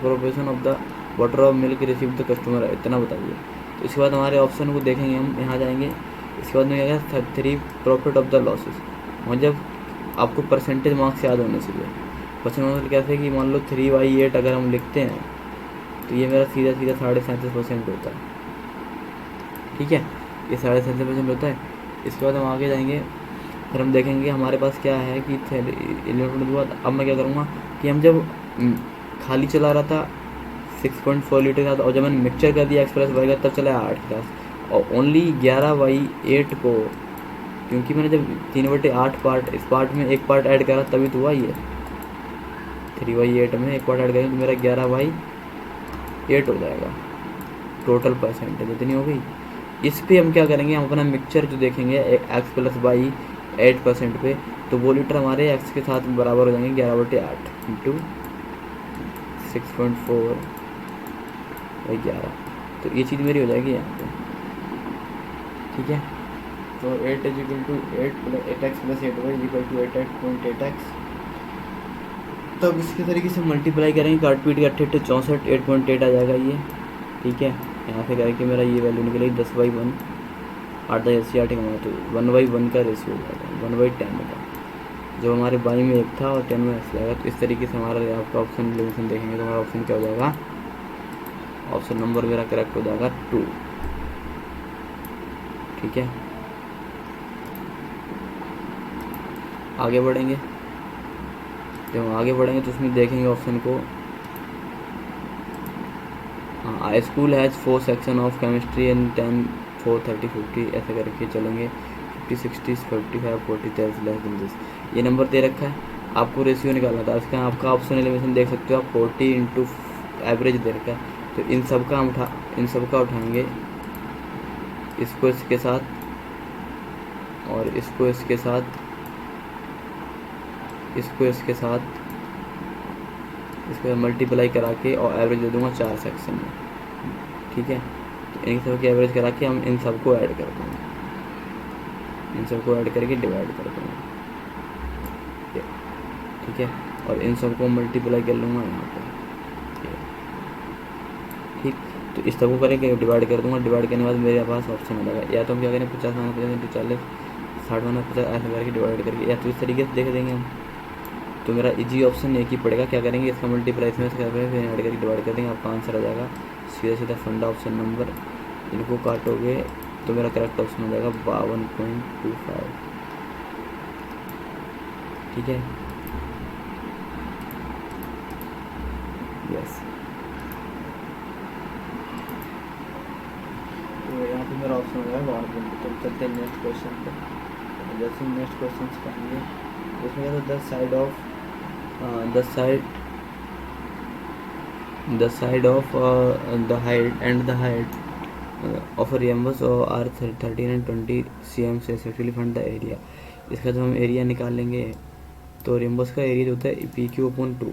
proportion of the water of milk receive the customer इतना बताइए। तो इसके बाद हमारे ऑप्शन को देखेंगे हम, यहाँ जाएंगे, इसके बाद में क्या है 3 प्रॉफिट ऑफ द लॉसेस। और जब आपको परसेंटेज मार्क्स याद होने चाहिए, परसेंटेज कैसे कि मान लो 3/8 अगर हम लिखते हैं तो ये मेरा सीधा 37.5% होता है। ठीक है, ये 37.5% होता है। इसके बाद हम आगे जाएंगे, फिर हम देखेंगे हमारे पास क्या है कि 11 के बाद अब मैं क्या करूँगा कि हम जब खाली चला रहा था 6.4 लीटर का था, और जब मैंने मिक्सचर कर दिया एक्सप्रेस वाई का तब चला 8 ग्लास, और ओनली 11/8 को, क्योंकि मैंने जब 3/8 पार्ट, इस पार्ट में एक पार्ट ऐड करा तभी तो हुआ ये 3/8 में एक पार्ट ऐड करेंगे तो मेरा 11/8 हो जाएगा। टोटल परसेंटेज इतनी हो गई। इस पे हम क्या करेंगे, हम अपना मिक्सचर जो देखेंगे एक्स प्लस बाई 8% पे, तो वो लीटर हमारे एक्स के साथ बराबर हो जाएंगे 11/8 इंटू 6.4/11। तो ये चीज़ मेरी हो जाएगी यहाँ पे। ठीक है, तो 8 is equal to 8x plus 8y is equal to 8.8x। तब इसके तरीके से मल्टीप्लाई करेंगे, काट पीट के 8 64 8.8 आ जाएगा ये। ठीक है, यहाँ पे करके मेरा ये वैल्यू निकलेगी 10/1 8 10 8 का, तो 1/1 का रेशियो हो जाएगा 1/10 का, जो हमारे बाई में 1 था और 10 में एक्स जाएगा। तो इस तरीके से हमारा आपका ऑप्शन एलिमिनेशन देखेंगे तो हमारा ऑप्शन क्या हो जाएगा, ऑप्शन नंबर मेरा करेक्ट हो जाएगा 2। ठीक है, आगे बढ़ेंगे, जब हम आगे बढ़ेंगे तो उसमें देखेंगे ऑप्शन को, हाँ, school has 4 section of chemistry and 10 4 30 50 ऐसे करके चलेंगे, 50 60 45 40 10 लेस देन दिस। ये नंबर दे रखा है, आपको रेशियो निकालना था। इसका आपका ऑप्शन एलिमिनेशन देख सकते हो आप, 40 इंटू एवरेज दे रखा है। तो इन सब का उठाएंगे, इसको इसके साथ और इसको इसके साथ, इसको इसके साथ, इसको मल्टीप्लाई करा के और एवरेज दे दूंगा 4 सेक्शन में। ठीक है, तो इन सब की एवरेज करा के हम इन सबको ऐड कर देंगे, इन सबको ऐड करके डिवाइड कर देंगे। ठीक है, और इन सबको मल्टीप्लाई कर लूँगा यहाँ पर। ठीक, तो इस सबको करेंगे डिवाइड कर दूंगा, डिवाइड करने के बाद मेरे पास ऑप्शन आ जाएगा, या तो हम क्या करें 50 माना 50 इंटू 40 60 माना 50 ऐसा करके डिवाइड करके, या तो इस तरीके से देख देंगे हम। तो मेरा इजी ऑप्शन एक ही पड़ेगा, क्या करेंगे इसका मल्टीप्लाई इसमें फिर ऐड करके डिवाइड कर देंगे, आपका आंसर आ जाएगा सीधा सीधा फंडा ऑप्शन नंबर। इनको काटोगे तो मेरा करेक्ट ऑप्शन हो जाएगा 52.25। ठीक है, यस। तो यहाँ पे मेरा ऑप्शन हो जाएगा 1.2। तो चलते हैं नेक्स्ट क्वेश्चन पर। जैसे नेक्स्ट क्वेश्चन पढ़ेंगे उसमें क्या था, the side of the height and the height of a rhombus are 13 and 20 cm से एक्चुअली फंड द एरिया। इसका जब हम एरिया निकाल लेंगे तो रेम्बस का एरिया जो होता है PQ/2।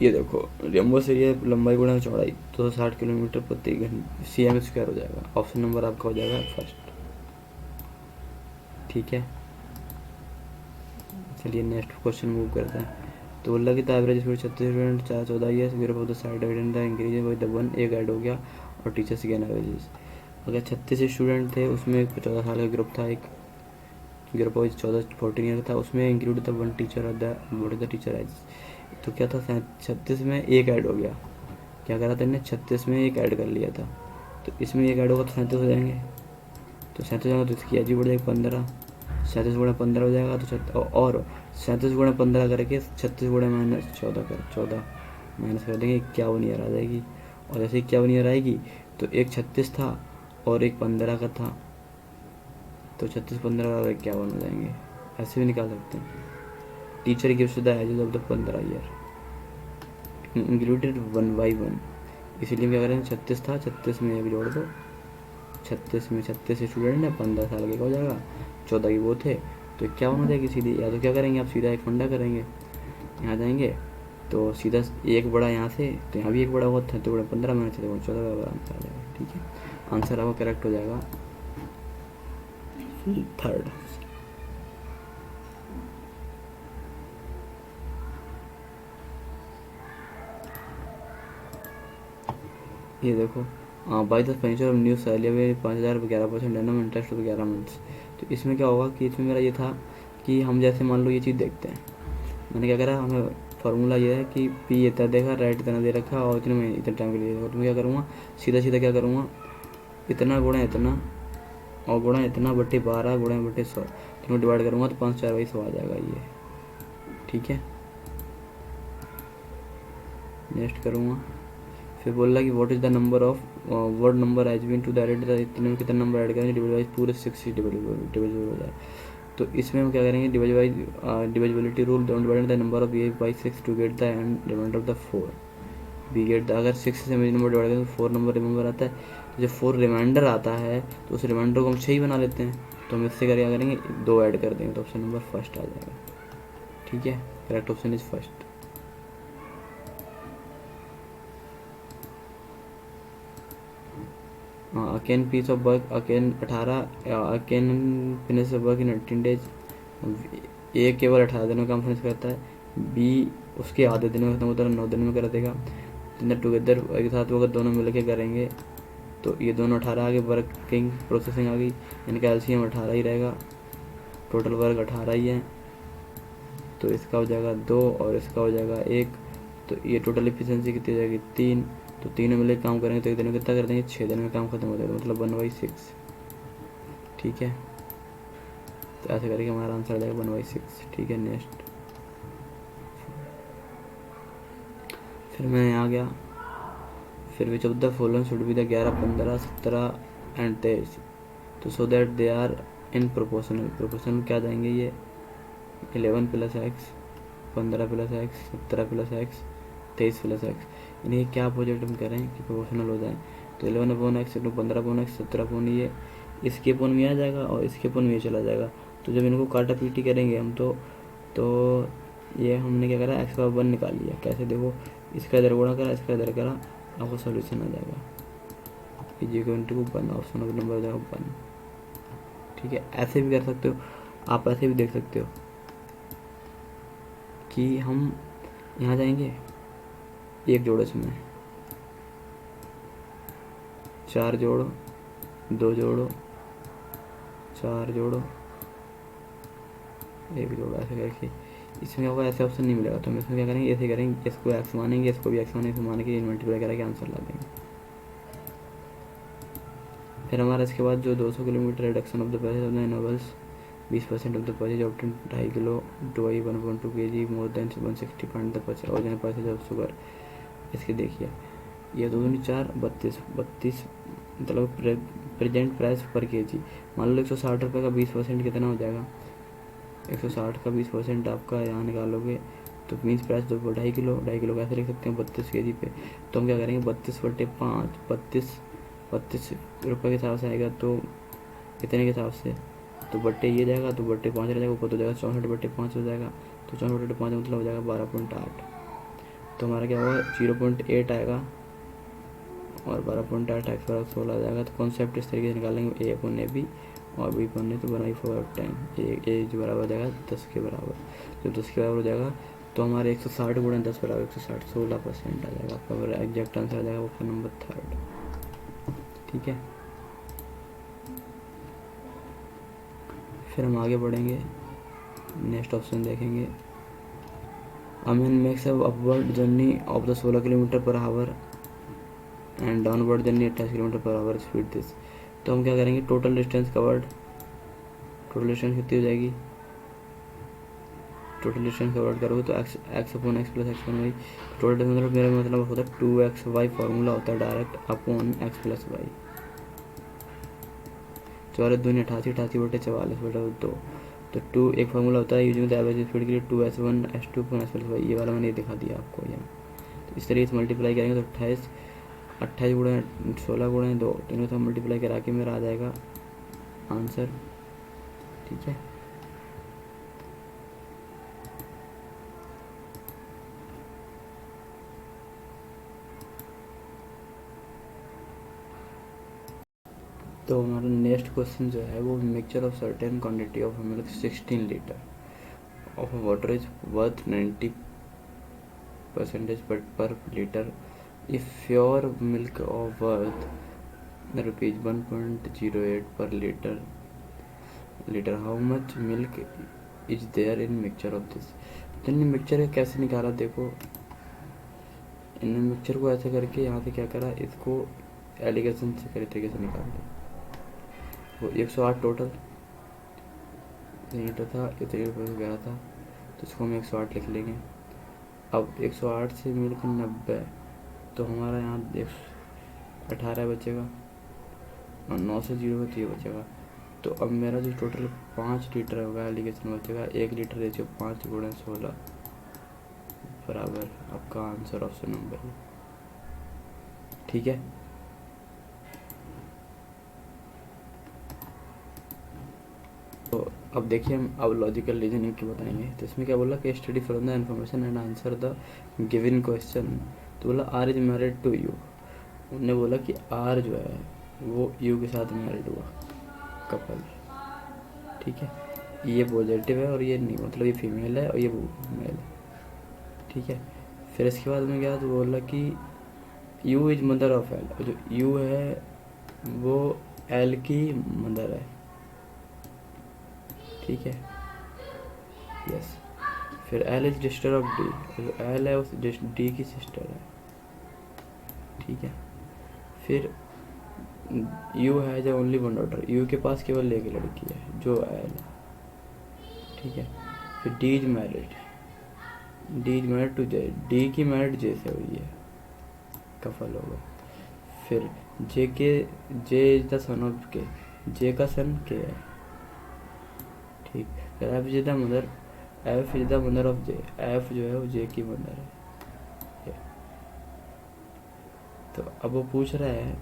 ये देखो रेम्बस एरिया लंबाई गुणा चौड़ाई 260 किलोमीटर प्रति घंटे cm² हो जाएगा। ऑप्शन नंबर आपका हो जाएगा फर्स्ट। ठीक है, चलिए नेक्स्ट क्वेश्चन मूव करते हैं। तो बोला कि the average speed 36 student 414 years group of the side divided the increase by the 1 एक ऐड हो गया और टीचर्स गेन एवरेजेस। अगर 36 स्टूडेंट थे उसमें 14 साल का ग्रुप था, एक ग्रुप ऑफ 14 ईयर था, उसमें इंक्लूड द 1 टीचर और द टीचर एज। तो क्या था 36 में एक ऐड हो गया, क्या करा था इन्हें 36 में एक ऐड कर लिया था, तो इसमें एक ऐड होगा तो 37 हो जाएंगे, तो 37 होगा तो इसकी एज भी बढ़ जाएगी 15, 37 गुणा 15 हो जाएगा। तो और 37 गुणा 15 करके 36 गुणा -14 माइनस कर देंगे, 51 ईयर आ जाएगी। और जैसे 51 ईयर आएगी तो एक 36 था और एक 15 का था, तो 36 15 और 51 हो जाएंगे। ऐसे भी निकाल सकते हैं। Teacher gives the ages of the 15 year included 1/1, इसीलिए क्या करें 36 था, 36 में एक जोड़ दो, 36 में 36 स्टूडेंट है, 15 साल के का हो जाएगा, 14 की वो थे, तो 51 हो जाएगी सीधी। या तो क्या करेंगे आप सीधा एक फंडा करेंगे, यहाँ जाएंगे तो सीधा एक बड़ा यहाँ से, तो यहाँ भी एक बड़ा हुआ था, तो बड़ा 15 में 14 का आंसर आ जाएगा। ठीक है, आंसर आपका करेक्ट हो जाएगा थर्ड। ये देखो, by the furniture of new सैलिया में 5,000 11% एनम इंटरेस्ट ऑफ 11 मंथ्स। तो इसमें क्या होगा कि इसमें मेरा ये था कि हम जैसे मान लो ये चीज़ देखते हैं, मैंने क्या करा, हमें फार्मूला ये है कि पी इतना देखा, राइट इतना दे रखा और इतने में इतने टाइम के लिए देखा, तो मैं क्या करूँगा, सीधा सीधा क्या करूँगा, इतना गुणा इतना और गुणा इतना बट्टे 12 गुणा बट्टे 100, तो डिवाइड करूँगा तो 5 4 बाई 100 आ जाएगा ये। ठीक है, नेक्स्ट करूँगा, फिर बोल रहा कि what is the number of word number age been to the add, इतने में कितना नंबर ऐड करेंगे डिवाइड बाई पूरे 6 डिविजिबल हो जाए। तो इसमें हम क्या करेंगे, divide by divisibility rule, divide the number of A by 6 to get the end remainder of the 4 we get the, अगर 6 से नंबर डिवाइड करें तो 4 नंबर रिमेंबर आता है, तो जब 4 रिमाइंडर आता है तो उस रिमाइंडर को हम 6 ही बना लेते हैं, तो हम इससे क्या करेंगे 2 ऐड कर देंगे, तो ऑप्शन नंबर फर्स्ट आ जाएगा। ठीक है, correct option is first. A can piece of work, a can 18, a can finish work in 18 days, A केवल 18 दिनों में काम फिनिश करता है, बी उसके आधे दिनों में खत्म होता है, 9 दिन में कर देगा। टुगेदर एक साथ वो अगर दोनों मिलकर करेंगे तो ये दोनों 18 आ गए, वर्किंग प्रोसेसिंग आ गई, इनका एलसीएम 18 ही रहेगा, टोटल वर्क 18 ही है, तो इसका हो जाएगा 2 और इसका हो जाएगा 1, तो ये टोटल इफिशिएंसी कितनी हो जाएगी 3, तो तीनों मिलकर काम करेंगे तो एक दिन में कितना कर देंगे 6 दिन में काम खत्म हो जाएगा, मतलब 1/6। ठीक है, तो ऐसे करके हमारा आंसर आ जाएगा 1/6। ठीक है, नेक्स्ट, फिर मैं आ गया, फिर which of the following should be the 11 15 17 and 23, तो so that they are in proportional. Proportional क्या जाएंगे ये 11 + x, 15 + x, 17 + x, 23 + x, इन्हें क्या अपोजिट हम करें कि प्रोपोर्शनल हो जाए, तो 11/x 15/x 17 ये इसके अपन में आ जाएगा और इसके अपन में चला जाएगा, तो जब इनको काटा पीटी करेंगे हम तो ये हमने क्या करा x का 1 निकाल लिया, कैसे देखो, इसका इधर गुणा करा इसका इधर करा, आपको सोल्यूशन आ जाएगा =1, ऑप्शन ऑफ नंबर हो जाएगा 1। ठीक है, ऐसे भी कर सकते हो आप, ऐसे भी देख सकते हो कि हम यहाँ जाएंगे, एक जोड़ो इसमें 4 जोड़ो, 2 जोड़ो, 4 जोड़ो, 1 जोड़ो, ऐसे करके इसमें होगा, ऐसे ऑप्शन नहीं मिलेगा, तो हम इसमें क्या करेंगे, ऐसे करेंगे, इसको एक्स मानेंगे, इसको भी एक्स मानेंगे, मान के मल्टीप्लाई करके आंसर ला देंगे। फिर हमारा इसके बाद जो 200 kilometre reduction of the price of the novels 20% of the purchase of 2.5 kilo to 1.2 kg more than 160 find the original purchase of sugar. इसके देखिए, ये 2 दूनी 4 32 मतलब प्रेजेंट प्राइस पर केजी, मान लो 160 रुपये का 20% कितना हो जाएगा, 160 का 20% आपका यहाँ निकालोगे तो मीन्स प्राइस 2.5 किलो, 2.5 किलो कैसे लिख सकते हैं 32 kg पे, तो हम क्या करेंगे 32/5 32 रुपये के हिसाब से आएगा, तो कितने के हिसाब से, तो बट्टे ये जाएगा तो बट्टे 5 रह जाएगा, ऊपर तो जाएगा 64/5 हो जाएगा, तो 64/5 मतलब हो जाएगा 12.8, तो हमारा क्या होगा 0.8 आएगा और 12.8 x बराबर 16 आ जाएगा। तो कॉन्सेप्ट इस तरीके से निकालेंगे, A/AB और B/A तो बनाई 4/10, ए जो बराबर हो जाएगा 10 के बराबर, जब 10 के बराबर हो जाएगा तो हमारे 160 गुणा 10 बराबर 160, 16% आ जाएगा आपका एग्जैक्ट आंसर आ जाएगा ऑप्शन नंबर 3। ठीक है, फिर हम आगे बढ़ेंगे, नेक्स्ट ऑप्शन देखेंगे, A man makes a upward journey of the 16 km/h and downward journey 28 km/h speed this, तो हम क्या करेंगे total distance covered, total distance कितनी हो जाएगी, टोटल डिस्टेंस कवर्ड करोगे तो x/x + x1y, टोटल डिस्टेंस मेरा मतलब होता है 2xy, फार्मूला होता है डायरेक्ट अपॉन x + y, 4 दूनी 88 88/44/2, तो 2 एक फार्मूला होता है यूजिंग द एवरेज स्पीड के लिए 2s1 s2 s + y, ये वाला मैंने दिखा दिया आपको यहाँ, तो इस तरीके से मल्टीप्लाई करेंगे तो 28 गुणा 16 गुणा 2, तीनों से मल्टीप्लाई करा के मेरा आ जाएगा आंसर। ठीक है, तो हमारा नेक्स्ट क्वेश्चन जो है वो mixture of certain quantity of milk 16 litre of water is worth 90% per litre if your milk of worth rupees 1.08 per litre how much milk is there in mixture of this. तो इन्हें mixture कैसे निकाला, देखो इन्हें mixture को ऐसे करके यहाँ से क्या करा, इसको एलिगेशन से करे तरीके से निकाल दिया। वो 108 टोटल लीटर था, इतने रुपये गया था, तो इसको हम 108 लिख लेंगे। अब 108 से मिलकर 90, तो हमारा यहाँ 18 बचेगा और 9 से 0 तो ये बचेगा। तो अब मेरा जो टोटल 5 लीटर होगा एलिगेशन बचेगा। 1 लीटर रेशियो 5 गुणा 16 बराबर आपका आंसर ऑप्शन नंबर है। ठीक है, तो अब देखिए हम अब लॉजिकल रीजनिंग की बताएंगे। तो इसमें क्या बोला कि study from the information and answer the given question. तो बोला R is married to U. उन्होंने बोला कि आर जो है वो यू के साथ मैरिड हुआ, कपल। ठीक है, ये पॉजिटिव है और ये नहीं, मतलब ये फीमेल है और ये मेल है। ठीक है, फिर इसके बाद में क्या, तो बोला कि you is mother of L. जो यू है वो एल की मदर है। ठीक है, यस। फिर L is sister of D. जो एल है उस डी की सिस्टर है। ठीक है, फिर यू है जो ओनली वन डॉटर। यू के पास केवल एक लड़की है जो एल है। ठीक है, फिर D is married. D is married to J. D की मैरिड जे से हुई है, कफल होगा। फिर J is the son of K. J का सन के है। ठीक, फिर F is the mother. F is the mother of J. F जो है वो जे की मदर है। तो अब वो पूछ रहा है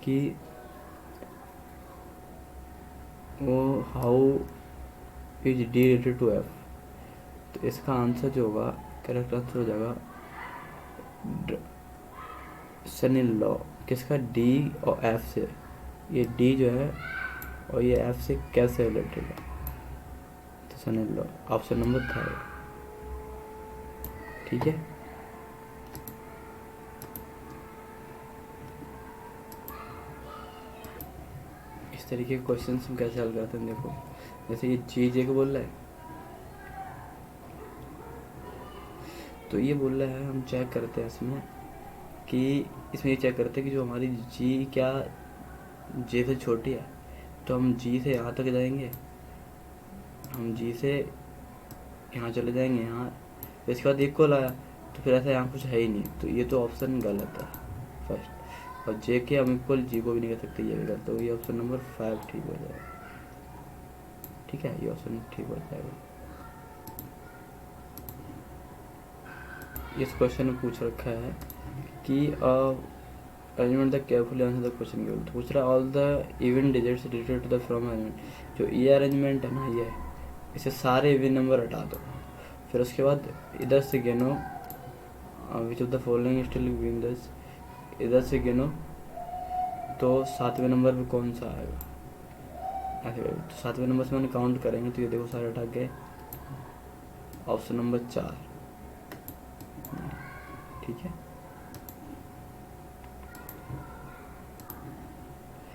कि वो how is D related to F. तो इसका आंसर जो होगा, करेक्ट आंसर हो जाएगा सन इन लॉ। किसका, डी और एफ से। ये डी जो है और ये एफ से कैसे रिलेटेड है, तो सन इन लॉ ऑप्शन नंबर 3। ठीक है, इस तरीके के क्वेश्चन हम कैसे हल करते हैं। देखो जैसे ये जी जे को बोल रहा है, तो ये बोल रहा है, हम चेक करते हैं इसमें कि इसमें ये चेक करते हैं कि जो हमारी जी क्या जे से छोटी है। तो हम जी से यहाँ तक जाएंगे, हम जी से यहाँ चले जाएंगे यहाँ, तो इसके बाद इक्वल आया, तो फिर ऐसा यहाँ कुछ है ही नहीं, तो ये तो ऑप्शन गलत है फर्स्ट। और जे के हम इक्वल जी को भी नहीं कर सकते, ये भी गलत, तो ये ऑप्शन नंबर 5 ठीक हो जाएगा। ठीक है, ये ऑप्शन ठीक हो जाएगा। इस क्वेश्चन में पूछ रखा है कि arrangement the carefully answer the question given. तो पूछ रहा है all the even digits related to the from arrangement. जो ये अरेंजमेंट है ना, ये इसे सारे इवन नंबर हटा दो। फिर उसके बाद इधर से गिनो विच of the following still given this. इधर से गिनो तो 7वें नंबर पे कौन सा आएगा ऐसे। तो 7वें नंबर से मैंने काउंट करेंगे तो ये देखो सारे हटा गए, ऑप्शन नंबर 4। ठीक है,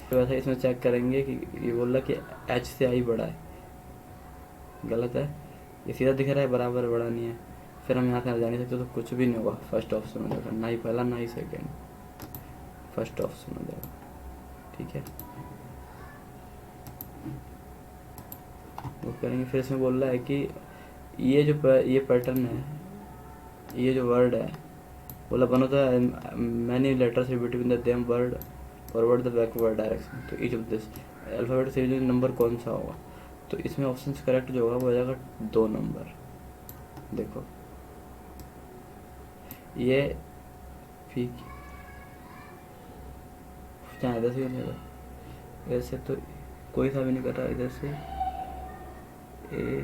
तो वैसे इसमें चेक करेंगे कि ये बोल रहा कि एच से आई बड़ा है, गलत है। ये सीधा दिख रहा है, बराबर बड़ा नहीं है। फिर हम यहाँ से जा नहीं सकते, तो कुछ भी नहीं होगा, फर्स्ट ऑप्शन हो जाएगा, ना ही पहला ना ही सेकेंड, फर्स्ट ऑप्शन हो जाएगा। ठीक है, वो करेंगे। फिर इसमें बोल रहा है कि ये जो ये पैटर्न है, ये जो वर्ड है, बोला one of the many letters between the them word forward the backward direction. तो ईच ऑफ दिस अल्फाबेट से नंबर कौन सा होगा, तो इसमें ऑप्शन करेक्ट जो होगा वो हो जाएगा 2 नंबर। देखो ये पी जहाँ इधर से इधर से तो कोई सा भी नहीं कर रहा, इधर से ए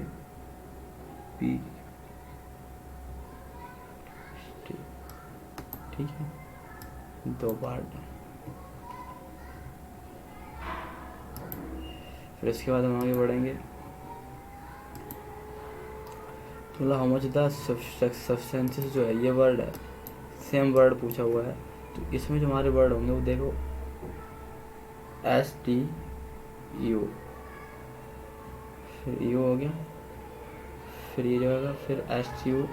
पी। ठीक है, 2 पार्ट। फिर इसके बाद हम आगे बढ़ेंगे। तो हाउ मच द सब्सटेंसेस जो है, ये वर्ड है सेम वर्ड पूछा हुआ है, तो इसमें जो हमारे वर्ड होंगे वो देखो STU, फिर यू हो गया, फिर ये जो होगा, फिर STU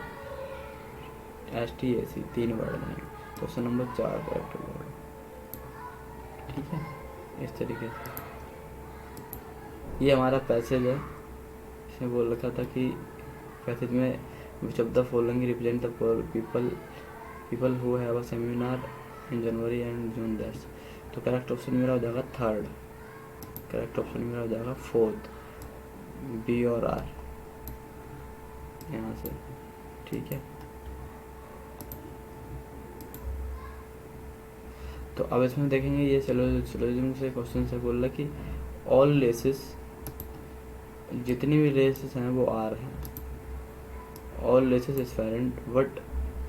STAC, 3 वर्ड बनेंगे। क्वेश्चन नंबर 4 करेक्ट होगा। ठीक है, इस तरीके से ये हमारा पैसेज है। इसमें बोल रखा था कि पैसेज में विच of the following represent the people who have a seminar in January and June that's. तो करेक्ट ऑप्शन मेरा हो जाएगा 3rd, करेक्ट ऑप्शन मेरा हो जाएगा 4th, B और R यहाँ से। ठीक है, तो अब इसमें देखेंगे ये सिलोजिज्म से क्वेश्चन से बोल रहा कि ऑल रेसेस, जितनी भी रेसेस हैं वो आर हैं। All races aspirant but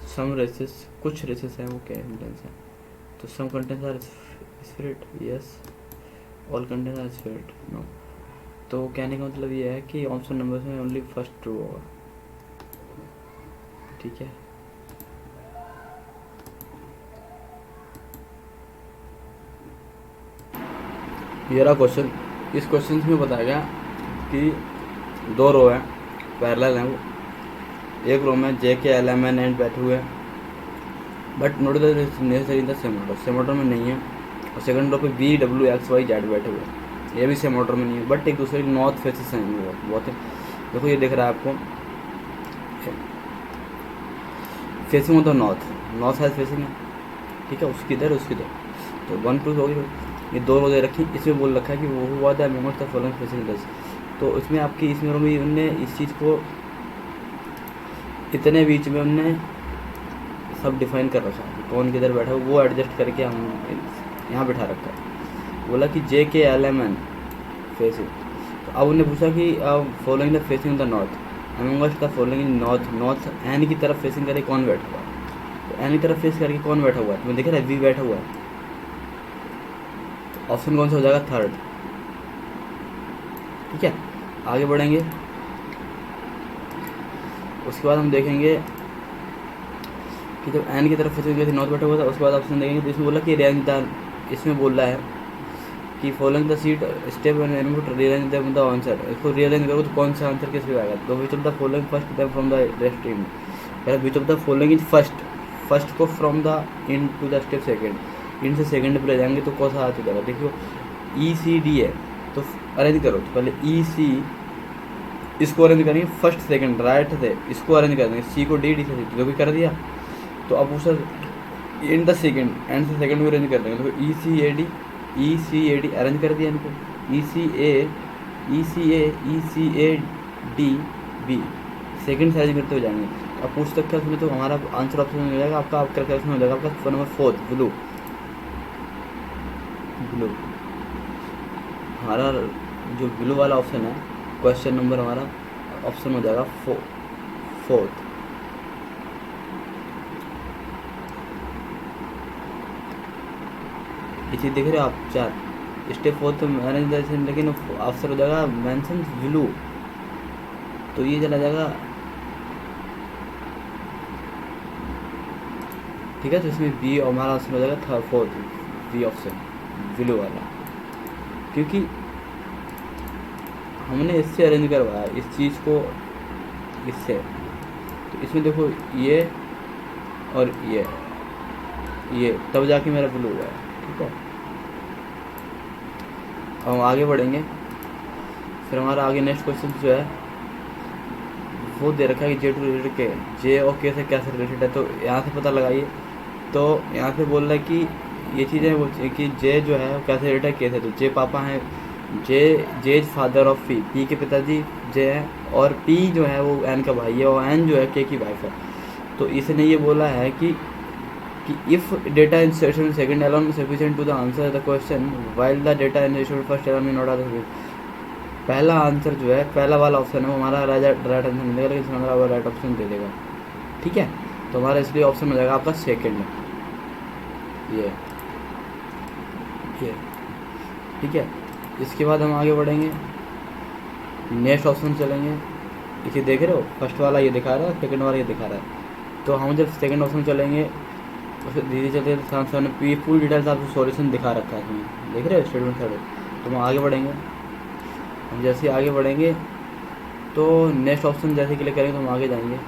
some races, कुछ रेसेस हैं वो कंटेंट्स हैं। तो some contents are spirit, yes. All contents are spirit, no. तो कहने का मतलब ये है कि ऑप्शन नंबर में ओनली फर्स्ट ट्रू होगा। ठीक है, ये रहा क्वेश्चन। इस क्वेश्चन में बताया गया कि 2 रो हैं, पैरेलल हैं वो। एक रो में JK, LM, N बैठे हुए हैं, but note the necessary in the same order, same order में नहीं है। और सेकंड रो पे BWXYZ बैठे हुए हैं, ये भी सेम ऑर्डर में नहीं है, बट एक दूसरे की नॉर्थ फेसिस हैं बहुत है। देखो ये दिख रहा है आपको, फेसिंग हो तो नॉर्थ साइड फेसिंग है। ठीक है, उसकी इधर उसकी इधर, तो 1 2 होगी। ये 2 रो दे रखी, इसमें बोल रखा है कि वो हुआ था मोमेंट द फॉलोइंग फेसिंग दस। तो इसमें आपकी इसमें रो में उनने इस चीज़ को इतने बीच में उनने सब डिफाइन कर रखा है, कौन किधर बैठा है वो एडजस्ट करके हम यहाँ बैठा रखा है। बोला कि JK, LM, N फेसिंग। तो अब उन्हें पूछा कि following the facing the north, amongst the following in north N की तरफ फेसिंग करके कौन बैठा हुआ है। तो एन की तरफ फेस करके कौन बैठा हुआ है, तुम्हें दिख रहा है V बैठा हुआ है। तो ऑप्शन कौन सा हो जाएगा, 3rd। ठीक है, आगे बढ़ेंगे। उसके बाद हम देखेंगे कि जब एन की तरफ फेसिंग नॉर्थ बैठा हुआ था, उसके बाद ऑप्शन देखेंगे। तो इसमें बोला कि रेंज द, इसमें बोल रहा है कि following the seat step and input rearrange the answer. इसको रीअरेंज करो तो कौन सा आंसर किस पे आएगा। तो which of the following first then from the rest in, which of the following is first को from the in to the step second, इन से सेकंड पे ले जाएंगे तो कौन सा आ चुका है। देखियो ECD है, तो अरेंज करो। तो पहले EC, इसको अरेंज करेंगे फर्स्ट सेकंड, राइट से इसको अरेंज कर देंगे, C को D से जो भी कर दिया। तो अब उस इन द सेकंड, एंड से सेकंड में अरेंज कर देंगे। तो ECAD अरेंज कर दिया इनको, ECADB सेकंड से अरेंज करते हो जाएंगे। अब पूछ सकते हैं उसमें, तो हमारा आंसर ऑप्शन में हो जाएगा आपका कैलकुलेशन हो जाएगा आपका नंबर 4 ब्लू। हमारा जो ब्लू वाला ऑप्शन है, क्वेश्चन नंबर हमारा ऑप्शन हो जाएगा 4th। ये चीज़ देख रहे हो आप, 4 स्टेप 4 मैंने, लेकिन ऑप्शन हो जाएगा मेंशन ब्लू। तो ये चला जाएगा। ठीक है, तो इसमें B और हमारा ऑप्शन हो जाएगा 4th B ऑप्शन, ब्लू वाला। क्योंकि हमने इससे अरेंज करवाया इस चीज़ को इससे। तो इसमें देखो ये और ये तब जाके मेरा ब्लू हुआ है। ठीक है, अब हम आगे बढ़ेंगे। फिर हमारा आगे नेक्स्ट क्वेश्चन जो है वो दे रखा है कि J टू रिलेटेड के, J और K से कैसे रिलेटेड है। तो यहाँ से पता लगाइए। तो यहाँ पे बोल रहा है कि ये चीज़ें वो कि J जो है कैसे रिलेटेड है K से। तो J पापा हैं, J is father of P के पिताजी J हैं, और P जो है वो N का भाई है, और N जो है K की वाइफ है। तो इसने ये बोला है कि if data insertion second alone sufficient to the answer the question while the data insertion first alone में नॉट आर। पहला आंसर जो है, पहला वाला ऑप्शन है वो हमारा राइट आंसर मिलेगा, लेकिन इसमें हमारा राइट ऑप्शन दे देगा। ठीक है, तो हमारा इसलिए ऑप्शन हो जाएगा आपका सेकंड, ये। ठीक है, इसके बाद हम आगे बढ़ेंगे, नेक्स्ट ऑप्शन चलेंगे। इसे देख रहे हो, फर्स्ट वाला ये दिखा रहा है, सेकंड वाला ये दिखा रहा है। तो हम जब सेकंड ऑप्शन चलेंगे उसको धीरे चलते सामने पी फुल डिटेल्स आपको सॉल्यूशन दिखा रखा है इसमें, देख रहे हो स्टेटमेंट थर्ड। तो हम आगे बढ़ेंगे, हम जैसे ही आगे बढ़ेंगे तो नेक्स्ट ऑप्शन जैसे क्लिक करेंगे तो हम आगे जाएंगे।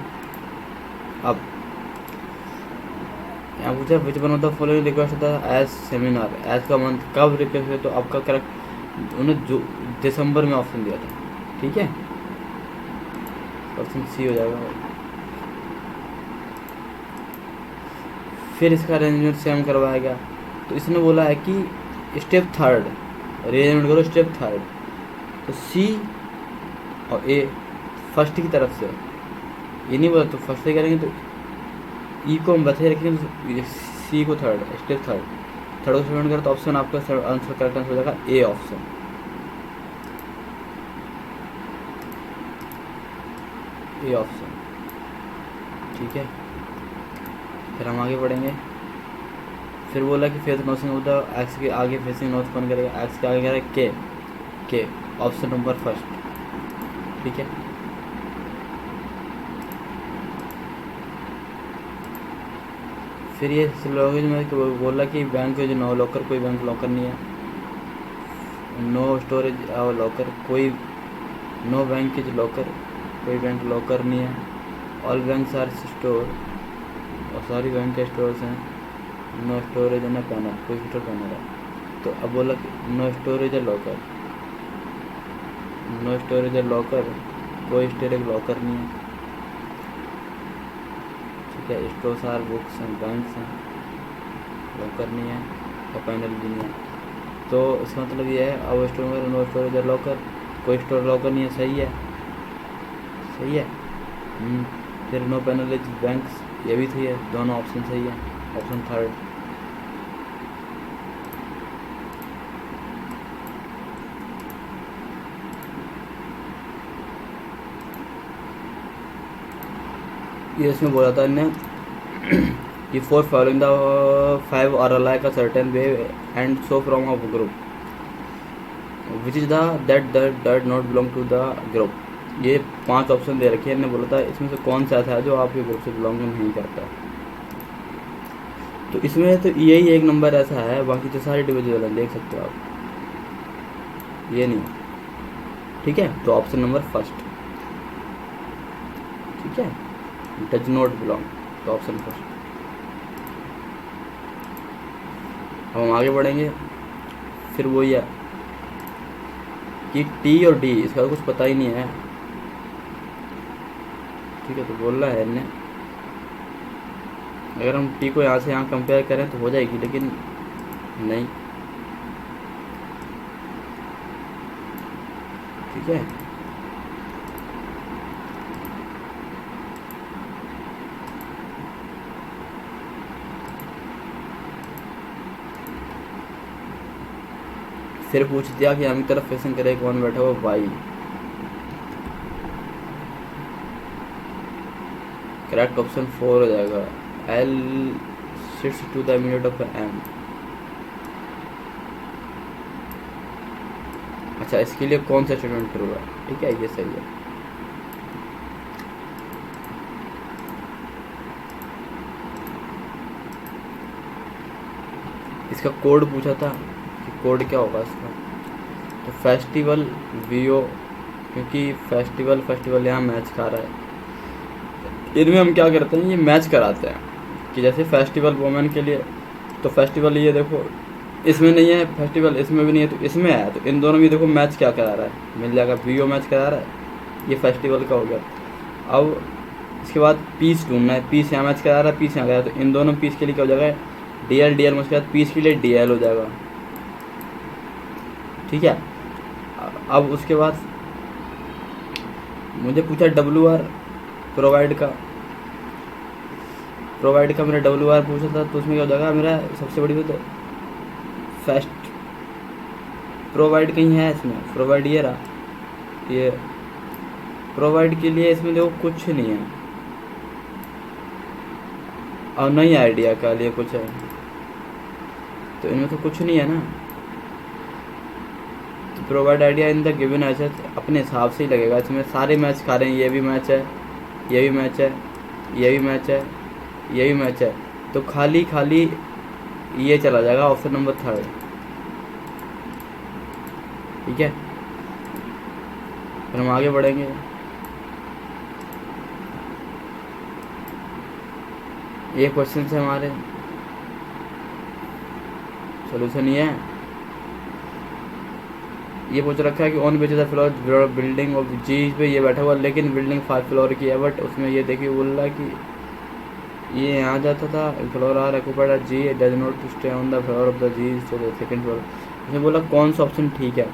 अब यहाँ पूछा विच one of the following request था एज सेमिनार, एज का मंथ कब रिक्वेस्ट है, तो आपका करेक्ट उन्हें जो दिसंबर में ऑप्शन दिया था, ठीक है, ऑप्शन सी हो जाएगा। फिर इसका अरेंजमेंट सेम करवाया गया, तो इसने बोला है कि स्टेप थर्ड अरेंजमेंट करो, स्टेप थर्ड, तो सी और ए फर्स्ट की तरफ से, ये नहीं बोला तो फर्स्ट से करेंगे तो ई को हम बचे रखेंगे, तो सी को थर्ड, स्टेप थर्ड, थर्ड को सेलेक्ट करें तो ऑप्शन आपका आंसर करेक्ट आंसर हो जाएगा ए ऑप्शन, ए ऑप्शन, ठीक है। फिर हम आगे बढ़ेंगे, फिर बोला कि फेस नॉर्थ होता है, एक्स के आगे फेसिंग नॉर्थ कौन करेगा, एक्स के आगे करेगा के ऑप्शन नंबर फर्स्ट, ठीक है। फिर ये लॉगिन में बोला कि बैंक जो नो लॉकर, कोई बैंक लॉकर नहीं है, नो स्टोरेज लॉकर, कोई नो बैंक इज लॉकर, कोई बैंक लॉकर नहीं है, ऑल बैंक्स आर स्टोर, और सारी बैंक के स्टोर्स हैं, नो स्टोरेज है ना पैनल, कोई स्टोर पैनल है। तो अब बोला कि नो स्टोरेज है लॉकर, नो स्टोरेज है लॉकर, कोई स्टोरेज लॉकर नहीं है, ठीक है। स्टोर्स आर बुक्स हैं, बैंक्स हैं, लॉकर नहीं है और पैनल भी नहीं है। तो इसका मतलब ये है अब स्टोर में नो स्टोरेज है लॉकर, कोई स्टोर लॉकर नहीं है, सही है, सही है। फिर नो पैनल इज बैंक्स, ये भी सही है, दोनों ऑप्शन सही है, ऑप्शन थर्ड। ये इसमें बोला था इन्हें कि for following the 5 are like a certain way and so from a group which is the that not belong to the group. ये 5 ऑप्शन दे रखे हैं, इन्हें बोला था इसमें से कौन सा ऐसा है जो आपके ग्रुप से बिलोंग नहीं करता। तो इसमें तो यही एक नंबर ऐसा है, बाकी तो सारे डिविजिबल हैं, देख सकते हो आप, ये नहीं, ठीक है। तो ऑप्शन नंबर फर्स्ट, ठीक है, डज नॉट बिलोंग, तो ऑप्शन फर्स्ट। अब हम आगे बढ़ेंगे, फिर वही है कि टी और डी इसका कुछ पता ही नहीं है, ठीक है। तो बोल रहा है इन्हें अगर हम टी को यहाँ से यहाँ कंपेयर करें तो हो जाएगी, लेकिन नहीं, ठीक है। फिर पूछ दिया कि हम तरफ फेसिंग करे, कौन बैठा हुआ, वाई, करेक्ट ऑप्शन 4 हो जाएगा, L sits to the minute of M. अच्छा, इसके लिए कौन सा स्टेटमेंट ट्रू है, ठीक है, ये सही है। इसका कोड पूछा था कि कोड क्या होगा इसका, तो फेस्टिवल वीओ, क्योंकि फेस्टिवल यहाँ मैच खा रहा है। इनमें हम क्या करते हैं, ये मैच कराते हैं कि जैसे फेस्टिवल वोमेन के लिए, तो फेस्टिवल ये देखो इसमें नहीं है, फेस्टिवल इसमें भी नहीं है, तो इसमें है, तो इन दोनों में देखो मैच क्या करा रहा है, मिल जाएगा, वीओ मैच करा रहा है, ये फेस्टिवल का हो गया। अब इसके बाद पीस ढूंढना है, पीस यहाँ मैच करा रहा है, पीस यहाँ गया, तो इन दोनों पीस के लिए क्या हो जाएगा, डी एल उसके बाद पीस के लिए डी एल हो जाएगा, ठीक है। अब उसके बाद मुझे पूछा डब्ल्यू आर प्रोवाइड का मेरा डब्ल्यू आर पूछा था, तो उसमें क्या हो जाएगा, मेरा सबसे बड़ी बात फेस्ट प्रोवाइड कहीं है, इसमें प्रोवाइड ये रहा, ये प्रोवाइड के लिए इसमें देखो कुछ नहीं है, और नहीं आइडिया का लिए कुछ है, तो इनमें तो कुछ नहीं है ना। तो provide idea in the given ऐसे अपने हिसाब से ही लगेगा, इसमें सारे मैच खा रहे हैं, ये भी मैच है, ये भी मैच है, ये भी मैच है, ये भी मैच है, तो खाली खाली ये चला जाएगा ऑप्शन नंबर 3। ठीक है, फिर हम आगे बढ़ेंगे। ये क्वेश्चन है हमारे, सोल्यूशन ये है। ये पूछ रखा है कि ऑन बेच द फ्लोर बिल्डिंग ऑफ जी पे ये बैठा हुआ, लेकिन बिल्डिंग 5 फ्लोर की है, बट उसमें ये देखिए बोल रहा है कि ये यहाँ जाता था floor are occupied G does not stay on the floor of the G second floor. इसने बोला कौन सा ऑप्शन ठीक है।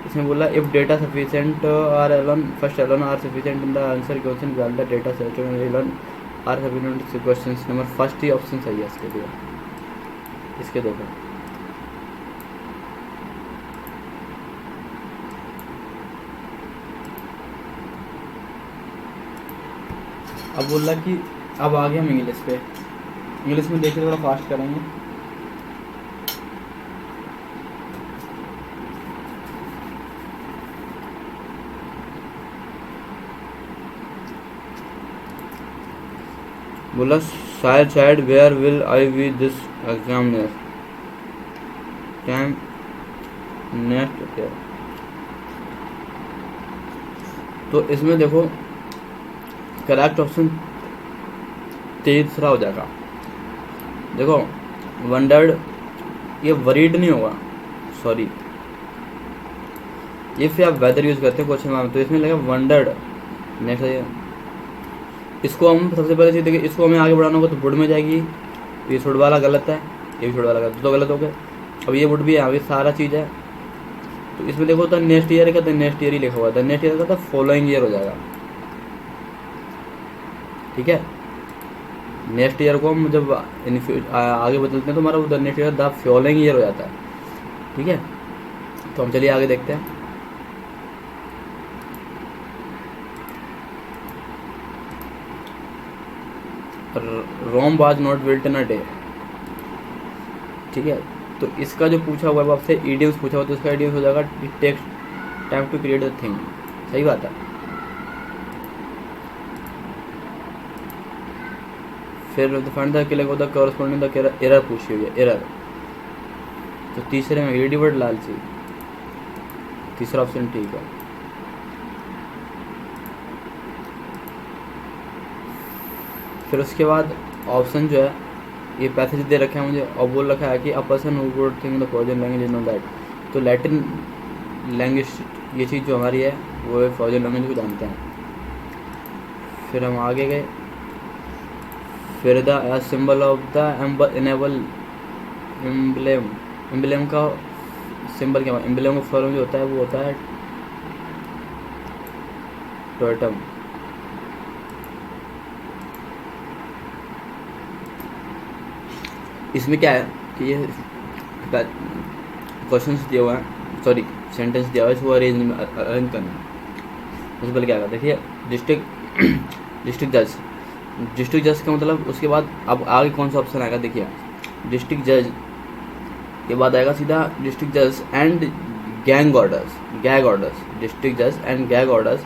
इसने बोला if data sufficient are alone first alone are sufficient in the answer question well the data set alone are sufficient question number first ही option सही है इसके लिए। इसके देखो अब बोल रहा कि अब आगे हम इंग्लिश पे, इंग्लिश में देखिए थोड़ा फास्ट करेंगे। बोला शायद where will I we this exam time next. तो इसमें देखो करेक्ट ऑप्शन तीसरा हो जाएगा। देखो वंडर्ड, ये वरीड नहीं होगा, सॉरी ये फिर आप वेदर यूज करते हैं क्वेश्चन में, तो इसमें लगेगा वंडर्ड। नेक्स्ट है इसको हम सबसे पहले चीज देखिए, इसको हमें आगे बढ़ाना होगा तो वुड में जाएगी, तो ये वुड वाला गलत है, ये भी वुड वाला गलत, तो गलत हो गए। अब ये वुड भी है, अभी सारा चीज़ है। तो इसमें देखो द नेक्स्ट ईयर का, द नेक्स्ट ईयर ही लिखा हुआ है, द नेक्स्ट ईयर का तो फॉलोइंग ईयर हो जाएगा। ठीक है, नेक्स्ट ईयर को हम जब आगे बदलते हैं तो हमारा उधर next year the following year हो जाता है। ठीक है, तो हम चलिए आगे देखते हैं। Rome was not built in a day. ठीक है, तो इसका जो पूछा हुआ है आपसे इडियम्स पूछा हुआ, तो इसका इडियम्स हो जाएगा it takes time to create the thing. सही बात है। फिर find the killer of the corresponding the error पूछी हुई है, एरर। तो तीसरे में ग्रेडी वर्ड लालची, तीसरा ऑप्शन ठीक है। फिर उसके बाद ऑप्शन जो है ये पैसेज दे रखे हैं मुझे और बोल रखा है कि a person who would think the foreign language is know that. तो लैटिन लैंग्वेज ये चीज़ जो हमारी है वो फॉरेन लैंग्वेज को जानते हैं। फिर हम आगे गए, फिर the symbol of the enable emblem, emblem का सिंबल क्या है, एम्बलेम का फॉर्म जो होता है वो होता है टोटम। इसमें क्या है कि ये क्वेश्चन दिया हुआ है, सॉरी सेंटेंस दिया हुआ है, इसको अरेंज करना है। उसके पहले क्या होगा देखिए, डिस्ट्रिक्ट जज, डिस्ट्रिक्ट जज का मतलब उसके बाद अब आगे कौन सा ऑप्शन आएगा देखिए, डिस्ट्रिक्ट जज के बाद आएगा सीधा डिस्ट्रिक्ट जज and gang orders, gag orders, district जज and gag orders,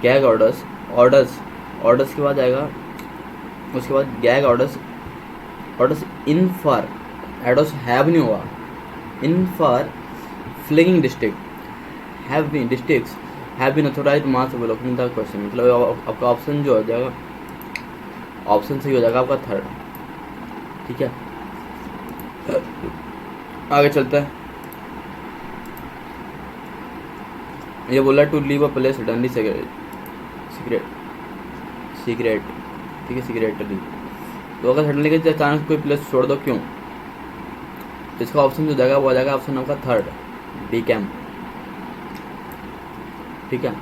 gag orders, orders, orders के बाद आएगा उसके बाद gag orders, orders in for, एडोस हैव नहीं हुआ, in for flinging district have been, districts have been authorized mass development the question. मतलब आपका ऑप्शन जो हो जाएगा, ऑप्शन सही हो जाएगा आपका थर्ड। ठीक है, आगे चलता है। ये बोला to leave a place suddenly secret, secret, ठीक है, सीक्रेटली। तो अगर सडनली के अचानक कोई प्लेस छोड़ दो क्यों, तो इसका ऑप्शन जो जाएगा वो आ जाएगा ऑप्शन आपका थर्ड, बी कैम्प। ठीक है,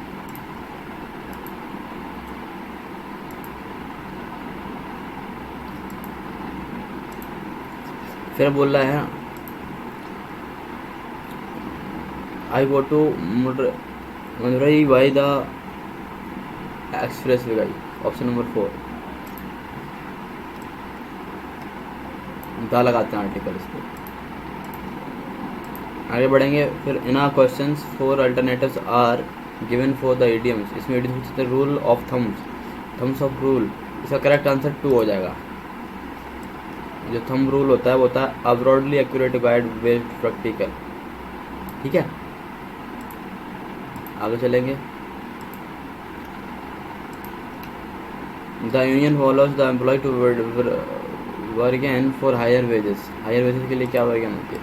फिर बोल रहा है I go to Madurai by the expressway, option number 4 दा लगाते हैं आर्टिकल इस पर। आगे बढ़ेंगे। फिर in are questions 4 alternatives are given for the idioms. इसमें idioms the rule of thumbs, thumbs of rule, इसका करेक्ट आंसर 2 हो जाएगा। जो थंब रूल होता है वो होता है a broadly accurate guide with practical. ठीक है, आगे चलेंगे। The union follows the employ to bargain for higher wages. Higher wages के लिए क्या वर्गेन होती है?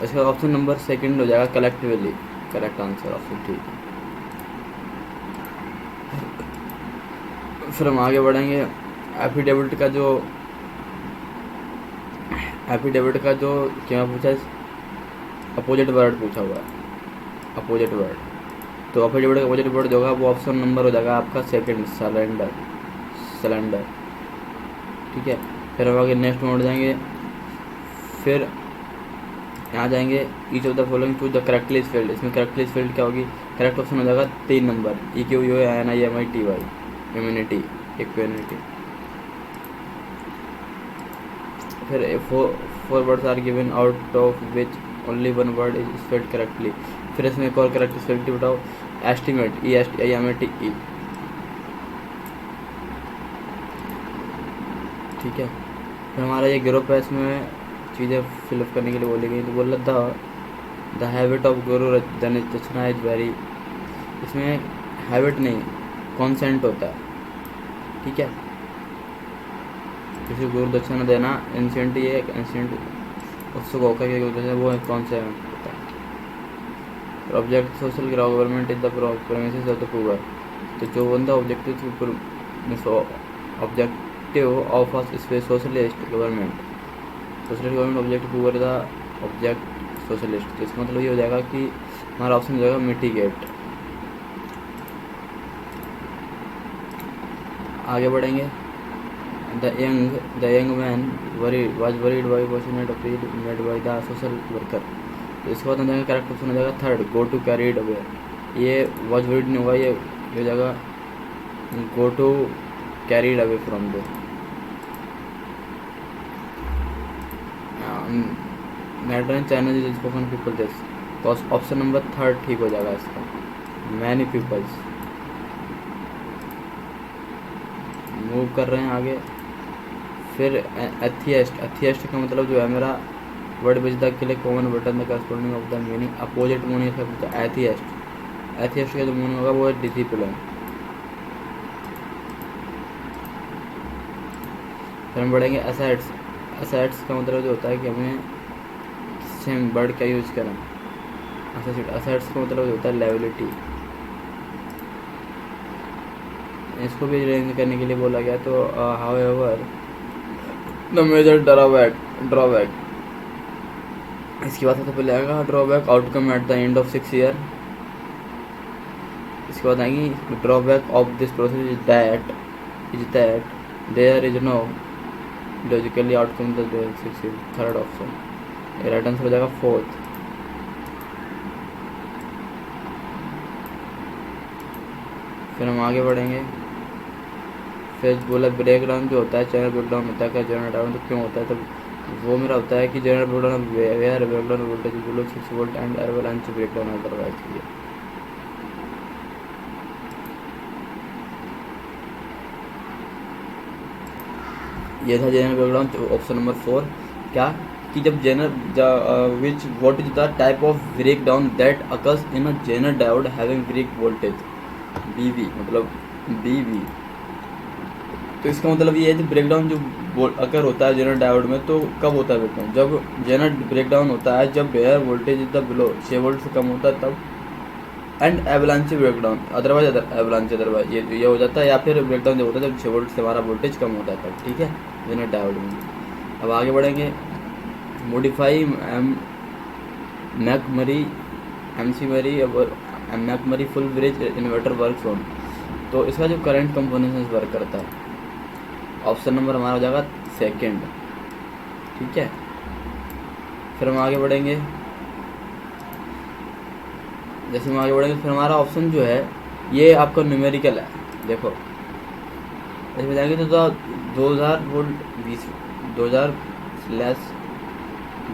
इसका ऑप्शन नंबर सेकंड हो जाएगा कलेक्टिवली, करेक्ट आंसर ऑप्शन ठीक है। फिर हम आगे बढ़ेंगे। एफिडेविट का जो क्या पूछा है, अपोजिट वर्ड पूछा हुआ है, अपोजिट वर्ड। तो अपोजिट का अपोजिट वर्ड जो होगा वो ऑप्शन नंबर हो जाएगा आपका सेकंड, सलेंडर, सिलेंडर। ठीक है, फिर हम आगे नेक्स्ट में उठ जाएंगे। फिर यहाँ जाएंगे, each of the following to the correctly spelled. इसमें करेक्टली स्पेल्ड क्या होगी? करेक्ट ऑप्शन हो जाएगा 3 नंबर, EQUINIMITY, इम्यूनिटी, इक्विनिटी। फिर four words are given out of which only one word is spelled correctly. फिर इसमें एक और करेक्ट स्पेलिंग बताओ, एस्टिमेट, ESTIMATE। ठीक है, फिर हमारा ये ग्रुप है, इसमें चीज़ें फिलअप करने के लिए बोली गई। तो बोल रहा द हैबिट ऑफ गुरु दक्षिणा इज वेरी। इसमें हैबिट नहीं, कॉन्सेंट होता है। ठीक है, किसी गुरु दक्षिणा देना एंशिएंट, ये एंशिएंट उत्सुक होकर के गुरु दक्षिणा वो कौन से होता है। Object social government is the premises of the poor. तो जो बंदा objective of a socialist government, socialist government object poor the object socialist. तो इसका मतलब ये हो जाएगा कि हमारा ऑप्शन हो जाएगा मिटिगेट। आगे बढ़ेंगे। The young man was worried by passionate appeal made by the social worker। तो इसके बाद हो जाएगा करेक्ट ऑप्शन हो जाएगा third, go to carried away. ये was worried नहीं होगा, ये हो जाएगा go to carried away from the. Matter China is spoken people this. तो ऑप्शन नंबर थर्ड ठीक हो जाएगा इसका, मैनी पीपल्स। मूव कर रहे हैं आगे। फिर एथियस्ट का मतलब जो है मेरा वर्ड विच द के लिए common button the corresponding of the meaning, opposite meaning है एथियस्ट का जो मीनिंग होगा वो है डिसिप्लिन। फिर हम बढ़ेंगे असेट्स का मतलब जो होता है कि हमें सेम वर्ड का यूज करें। असेट्स का मतलब जो होता है लायबिलिटी। इसको भी अरेंज करने के लिए बोला गया। तो हाउएवर द मेजर ड्रॉबैक, इसकी बात सबसे पहले आएगा drawback outcome at the end of 6 year. इसके बाद आएंगी drawback of this process is that there is no logically outcome the 6 year. Third option right answer हो जाएगा फोर्थ। फिर हम आगे बढ़ेंगे। फिर बोला ब्रेकडाउन जो होता है, चैनल ब्रेकडाउन होता है क्या? जनरल डाउन तो क्यों होता है? तो वो मेरा होता है कि general breakdown where breakdown voltage below 6 volt and avalanche breakdown otherwise. ये था जनरल ब्रेकडाउन। तो ऑप्शन नंबर 4 क्या कि जब which what is the type of breakdown that occurs in a general diode having break voltage BV, मतलब BV। तो इसका मतलब ये है कि ब्रेकडाउन जो अगर होता है जनरल डायोड में, तो कब होता है ब्रेकडाउन? जब जनरल ब्रेकडाउन होता है जब where voltage is the below 6 volt से कम होता है तब, and avalanche breakdown otherwise avalanche otherwise ये हो जाता है। या फिर ब्रेकडाउन जब होता है जब 6 वोल्ट से हमारा वोल्टेज कम होता है तब। ठीक है, जनरल डायोड में। अब आगे बढ़ेंगे। Modify McMurray full bridge inverter works on. तो इसका जो करंट कंपोनेंट वर्क करता है, ऑप्शन नंबर हमारा हो जाएगा सेकंड। ठीक है, फिर हम आगे बढ़ेंगे। जैसे हम आगे बढ़ेंगे फिर हमारा ऑप्शन जो है ये आपका न्यूमेरिकल है। देखो इसमें जाएंगे तो 2000 volt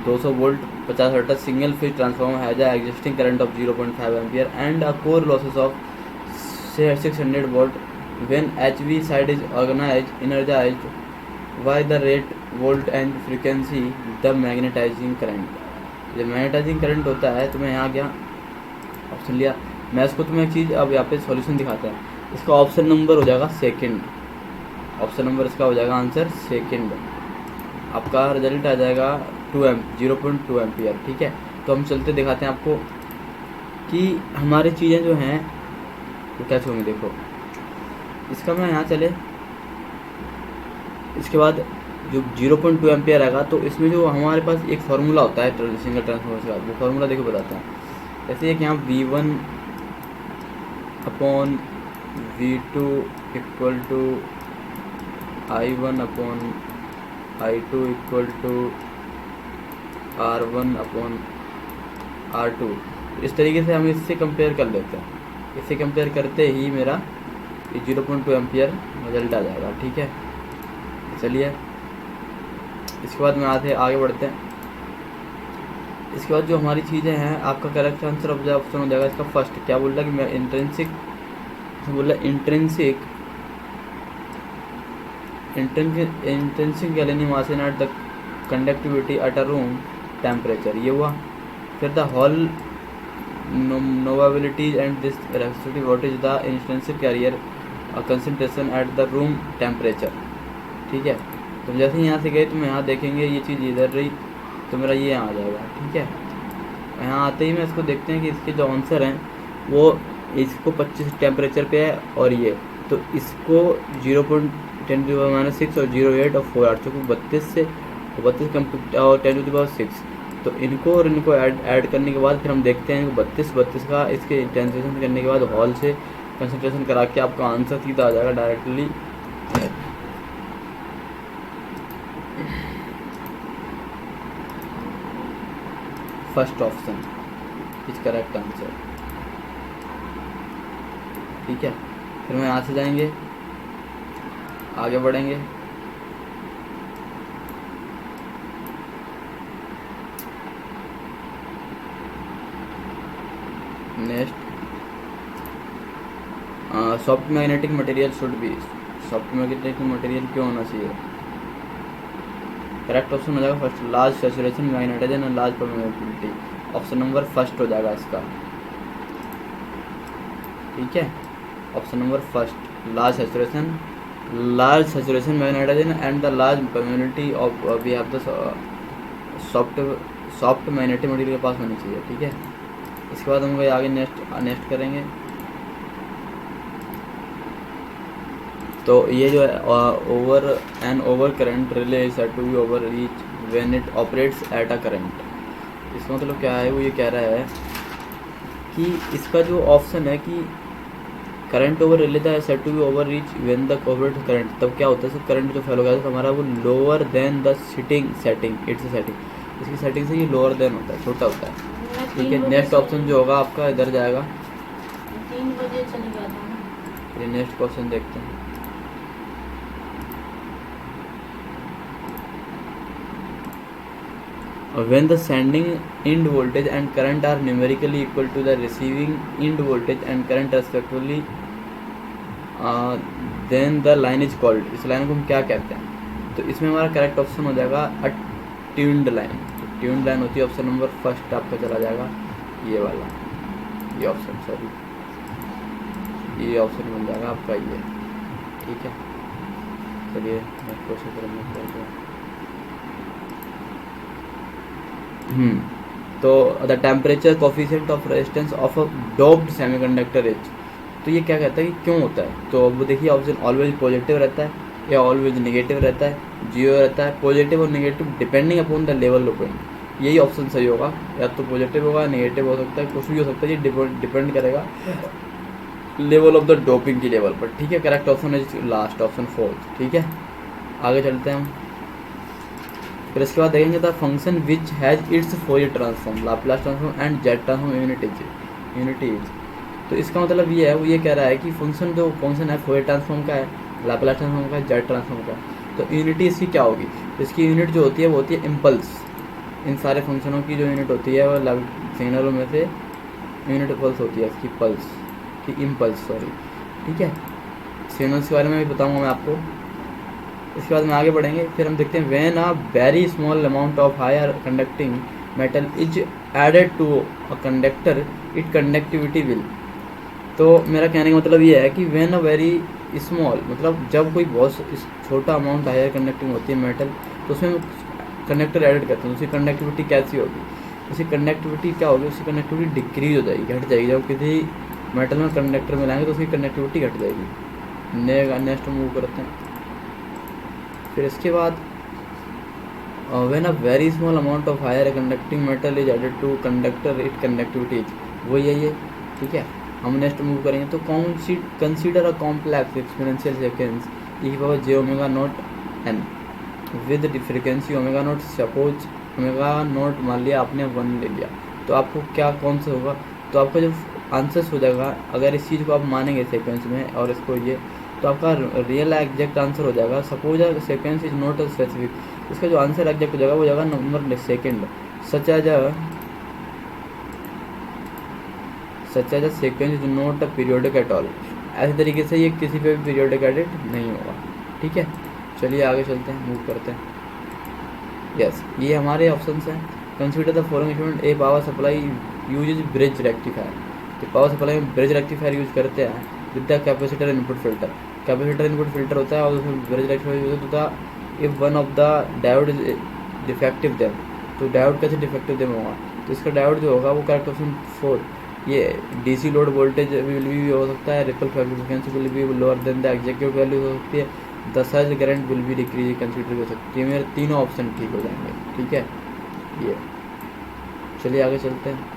200 volt 50 hertz single phase transformer has a existing current of 0.5 ampere and a core losses of 600 volt when HV side is energized why the rate volt and frequency the magnetising current. जब magnetising current होता है तो मैं यहाँ क्या option लिया, मैं इसको तुम्हें एक चीज़ अब यहाँ पे सॉल्यूशन दिखाता है। इसका ऑप्शन नंबर हो जाएगा सेकंड, ऑप्शन नंबर इसका हो जाएगा आंसर सेकंड। आपका रिजल्ट आ जाएगा 0.2 एम्पियर। ठीक है, तो हम चलते दिखाते हैं आपको कि हमारी चीज़ें जो हैं वो कैसे होंगी। देखो इसका मैं यहाँ चले, इसके बाद जो 0.2 एम्पियर आएगा तो इसमें जो हमारे पास एक फार्मूला होता है सिंगल ट्रांसफॉर्मर के बाद, वो फार्मूला देखो बताता है। जैसे एक यहाँ V1/V2 equal to I1/I2 equal to R1/R2। इस तरीके से हम इससे कंपेयर कर लेते हैं। इससे कंपेयर करते ही मेरा 0.2 एम्पियर रिजल्ट आ जाएगा। ठीक है, चलिए इसके बाद में आगे बढ़ते हैं। इसके बाद जो हमारी चीज़ें हैं, आपका करेक्ट आंसर ऑप्शन हो जाएगा इसका फर्स्ट। क्या बोल रहा है कि मैं intrinsic gallium arsenide at the conductivity at a room temperature, ये हुआ। फिर the Hall mobilities and this respective voltage the intrinsic carrier concentration at the room temperature. ठीक है, तो जैसे ही यहाँ से गए तो मैं यहाँ देखेंगे ये चीज़ इधर रही तो मेरा ये यहाँ आ जाएगा। ठीक है, यहाँ आते ही मैं इसको देखते हैं कि इसके जो आंसर हैं वो इसको 25 टेम्परेचर पे है और ये तो इसको 0.10⁻⁶ और 0.8 और 4 चूँकि 32 से 32 और 10⁻⁶, तो इनको और इनको ऐड करने के बाद फिर हम देखते हैं 32 का इसके इंटेंसिफिकेशन करने के बाद हॉल से कंसंट्रेशन करा के आपका आंसर सीधा आ जाएगा directly. First option is correct answer. ठीक है, फिर हम यहाँ से जाएंगे, आगे बढ़ेंगे। Next soft magnetic material should be, soft magnetic material क्यों होना चाहिए? करेक्ट ऑप्शन हो जाएगा फर्स्ट, लार्ज सैचुरेशन मैग्नेटाइजेशन और large permeability. Option number first हो जाएगा इसका। ठीक है, option number first, large saturation magnetization and the large permeability of we have the soft magnetic material के पास होनी चाहिए। ठीक है, इसके बाद हम आगे नेक्स्ट करेंगे। तो ये जो है over current relay is said to be over reach when it operates at a current. इसका मतलब क्या है, वो ये कह रहा है कि इसका जो ऑप्शन है कि करंट ओवर रिले था said to be over reach when the operate current, तब क्या होता है सर करंट जो फैल हो गया तो हमारा वो लोअर देन द सेटिंग इसकी सेटिंग से ये लोअर देन होता है, छोटा होता है। ठीक है, नेक्स्ट ऑप्शन जो होगा आपका इधर जाएगा। 3 बजे चले जाता हूँ। फिर नेक्स्ट क्वेश्चन देखते हैं। When the sending end voltage and current are numerically equal to the receiving end voltage and current respectively, then the line is called, इस लाइन को हम क्या कहते हैं? तो इसमें हमारा करेक्ट ऑप्शन हो जाएगा अ ट्यून्ड लाइन। ट्यून्ड लाइन होती है ऑप्शन नंबर फर्स्ट आपका चला जाएगा, ये वाला, ये ऑप्शन सॉरी ये ऑप्शन बन जाएगा आपका ये। ठीक है, चलिए नेक्स्ट क्वेश्चन करेंगे। तो the temperature coefficient of resistance of a doped semiconductor is, तो ये क्या कहता है कि क्यों होता है? तो अब देखिए ऑप्शन ऑलवेज पॉजिटिव रहता है या ऑलवेज नेगेटिव रहता है, जीरो रहता है। पॉजिटिव और negative depending upon the level of doping, यही ऑप्शन सही होगा। या तो पॉजिटिव होगा, नेगेटिव हो सकता है, कुछ भी हो सकता है, ये डिपेंड करेगा लेवल ऑफ द डोपिंग की लेवल पर। ठीक है, करेक्ट ऑप्शन है लास्ट ऑप्शन फोर्थ। ठीक है, आगे चलते हैं हम। फिर इसके बाद देखेंगे the function which has its Fourier transform, Laplace transform and Z transform unit is. तो इसका मतलब ये है, वो ये कह रहा है कि फंक्शन जो फंक्शन है फोरियर ट्रांसफॉर्म का है, लाप्लास ट्रांसफॉर्म का है, जेड ट्रांसफॉर्म का है। तो यूनिटी इसकी क्या होगी? इसकी यूनिट जो होती है वो होती है इम्पल्स। इन सारे फंक्शनों की जो यूनिट होती है वो सिग्नलों में से यूनिट पल्स होती है इसकी, पल्स की इम्पल्स सॉरी। ठीक है, सिग्नल्स के बारे में भी बताऊँगा मैं आपको। इसके बाद में आगे बढ़ेंगे, फिर हम देखते हैं when a very small amount of higher conducting metal is added to a conductor it conductivity will. तो मेरा कहने का मतलब ये है कि व्हेन अ वेरी स्मॉल, मतलब जब कोई बहुत छोटा अमाउंट हायर कंडक्टिंग होती है मेटल, तो उसमें कंडक्टर ऐड करते हैं, उसकी कंडक्टिविटी कैसी होगी, उसकी कंडक्टिविटी क्या होगी, उसकी कंडक्टिविटी डिक्रीज हो जाएगी, घट जाएगी। जब किसी मेटल में कंडक्टर मिलाएंगे तो उसकी कंडक्टिविटी घट जाएगी। नेक्स्ट मूव करते हैं। फिर इसके बाद when a very small amount of higher conducting metal is added to conductor it conductivity is, वही है ये, ठीक है। हम नेक्स्ट मूव करेंगे तो consider a complex exponential seconds E power J omega not an with frequency omega naught. Suppose omega naught मान लिया आपने 1 ले लिया, तो आपको क्या कौन सा होगा, तो आपका जो आंसर्स हो जाएगा, अगर इस चीज़ को आप मानेंगे सीक्वेंस में और इसको ये, तो आपका रियल एग्जैक्ट आंसर हो जाएगा। Suppose sequence is not a specific, इसका जो आंसर एग्जैक्ट हो जाएगा वो जाएगा number second, such as a sequence is not a periodic at all. ऐसे तरीके से ये किसी पे भी पीरियोडिक एडिट नहीं होगा, ठीक है। चलिए आगे चलते हैं, मूव करते हैं। यस, ये हमारे ऑप्शंस हैं। Consider the following instrument, A power supply use bridge rectifier. तो पावर सप्लाई में ब्रिज रेक्टिफायर यूज करते हैं with the capacitor input filter. Capacitor input filter होता है और उसमें ब्रिज रेक्टिफायर यूज होता है। If one of the diode is defective them, तो डायोड कैसे डिफेक्टिव देम होगा, तो इसका डायोड जो होगा वो करेक्ट ऑप्शन 4, ये डीसी लोड वोल्टेज विल भी हो सकता है, ripple frequency will be lower than the executive value हो सकती है, the surge current will be decrease consider हो सकती है। मेरे तीनों ऑप्शन ठीक हो जाएंगे, ठीक है। ये चलिए आगे चलते हैं।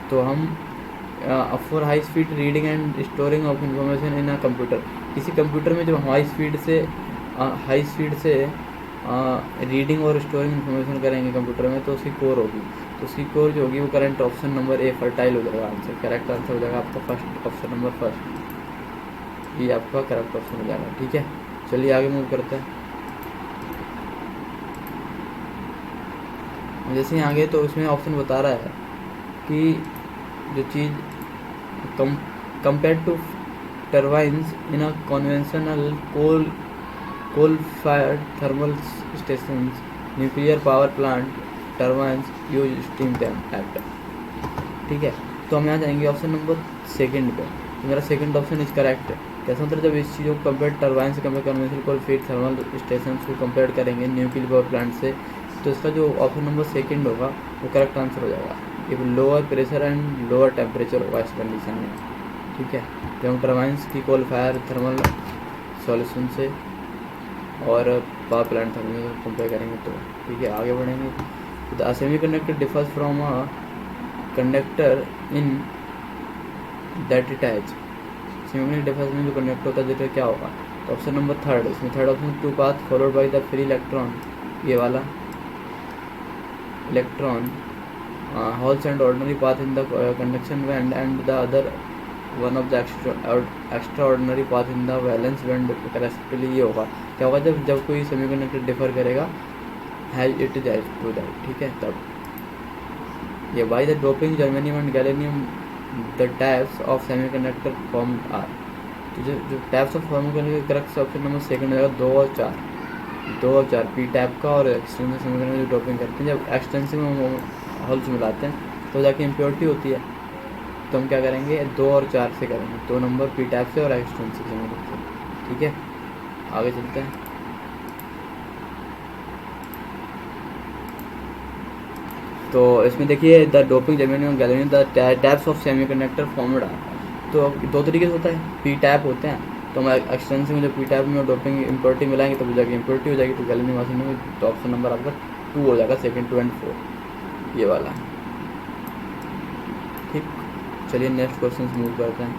तो हम for high speed reading and storing of information in a computer, किसी कंप्यूटर में जो हाई स्पीड से रीडिंग और स्टोरिंग इन्फॉर्मेशन करेंगे कंप्यूटर में, तो उसकी कोर होगी, तो उसकी कोर जो होगी वो current option number A fertile हो जाएगा आंसर। करेक्ट आंसर हो जाएगा आपका फर्स्ट ऑप्शन नंबर फर्स्ट, ये आपका करेक्ट ऑप्शन हो जाएगा, ठीक है। चलिए आगे मूव करते हैं। जैसे ही आगे तो उसमें ऑप्शन बता रहा है कि जो चीज़ compare to turbines in a conventional coal fired thermal stations, nuclear power plant, turbines use steam act, ठीक है। तो हम यहाँ जाएंगे ऑप्शन नंबर सेकंड पे, तो मेरा सेकंड ऑप्शन इज करेक्ट है। कैसा मतलब, जब इस चीज़ों को कंपेयर टर्बाइन से कंपेयर कन्वेंशनल कोल फीड थर्मल स्टेशन को कंपेयर करेंगे न्यूक्लियर पावर प्लांट से, तो इसका जो ऑप्शन नंबर सेकंड होगा वो करेक्ट आंसर हो जाएगा। ये lower pressure and lower temperature होगा इस कंडीशन में, ठीक है। जब हम टर्बाइन्स की कोल फायर थर्मल सॉल्यूशन से और पावर प्लांट थर्मल कंपेयर करेंगे तो, ठीक है। आगे बढ़ेंगे। The semiconductor differs from a conductor in that it has, semiconductor differs में जो कंडक्टर होता है जैसे क्या होगा, तो ऑप्शन नंबर थर्ड, इसमें third option to path followed by the free electron, ये वाला electron holes and ordinary path in the conduction band and the other one of the extraordinary path in the valence band respectively। ये होगा क्या होगा, जब कोई semiconductor differ करेगा has it is to that, ठीक है। तब ये by the doping germanium and gallium the types of semiconductor form are, तो जो types of semiconductor correct option number second हो जाएगा 2 और 4 पी टाइप का और एक्सटेंसिव सेमीकंडक्टर जो डोपिंग करते हैं, जब एक्सटेंसिव में होल्स मिलाते हैं तो जाके इम्प्योरिटी होती है, तो हम क्या करेंगे 2 और 4 से करेंगे, 2 नंबर पी टाइप से और एक्सटेंसिव से, ठीक है। आगे चलते हैं। तो इसमें देखिए the doping germanium gallium the types of semiconductor formed are, तो 2 तरीके से होता है, पी टाइप होते हैं, तो हम एक्सटेंसिव में जो पी टाइप में डोपिंग इम्प्योरिटी मिलाएंगे तो जाके इम्प्योरिटी हो जाएगी, तो गैलेनियम आर्सेनियम में, तो ऑप्शन नंबर आपका 2 हो जाएगा, सेकंड 2 एंड 4 ये वाला, ठीक। चलिए नेक्स्ट क्वेश्चन मूव करते हैं।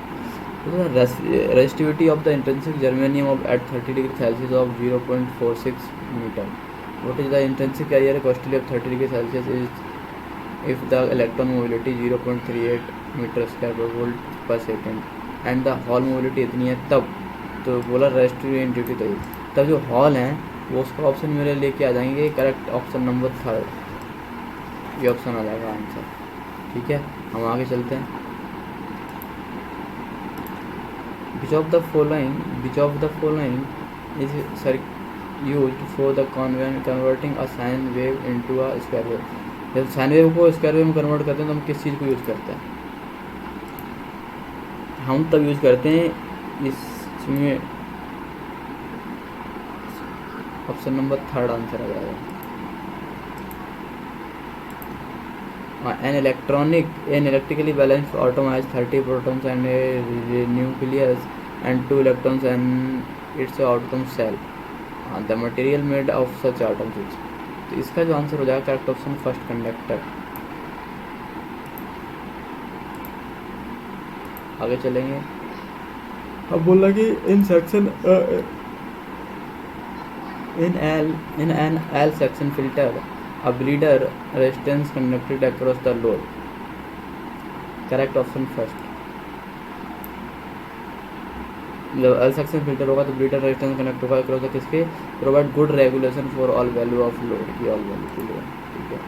Resistivity of the intrinsic germanium of at 30 degree Celsius of 0.46 metre, what is the intrinsic carrier capacity of 30 degree Celsius is if the electron mobility 0.38 metre square per volt per second and the hall mobility इतनी है तब, तो बोला resistivity, तो तब जो hall हैं वो उसका ऑप्शन मेरे लेके आ जाएंगे, करेक्ट ऑप्शन नंबर थर्ड, ये ऑप्शन आ जाएगा आंसर, ठीक है। हम आगे चलते हैं। which of the following is used for the converting a sine wave into a square wave। जब साइन वेव को स्क्वायर वेव में कन्वर्ट करते हैं तो हम किस चीज़ को यूज़ करते हैं? हम तब यूज़ करते हैं इसमें ऑप्शन नंबर 3 आंसर आ जाएगा। An electrically balanced atom has 30 protons and a nucleus and 2 electrons and its atom shell. The material made of such atoms is। तो इसका जो आंसर हो जाएगा करेक्ट ऑप्शन फर्स्ट, कंडक्टर। आगे चलेंगे। अब बोला कि in section in an L section filter a bleeder resistance conducted across the load। Correct option first. जब L सेक्शन फिल्टर होगा तो ब्लीडर रेजिस्टेंस कनेक्ट होगा अक्रॉस द किसके? Provide good regulation for all value of load की all value के लिए, ठीक है।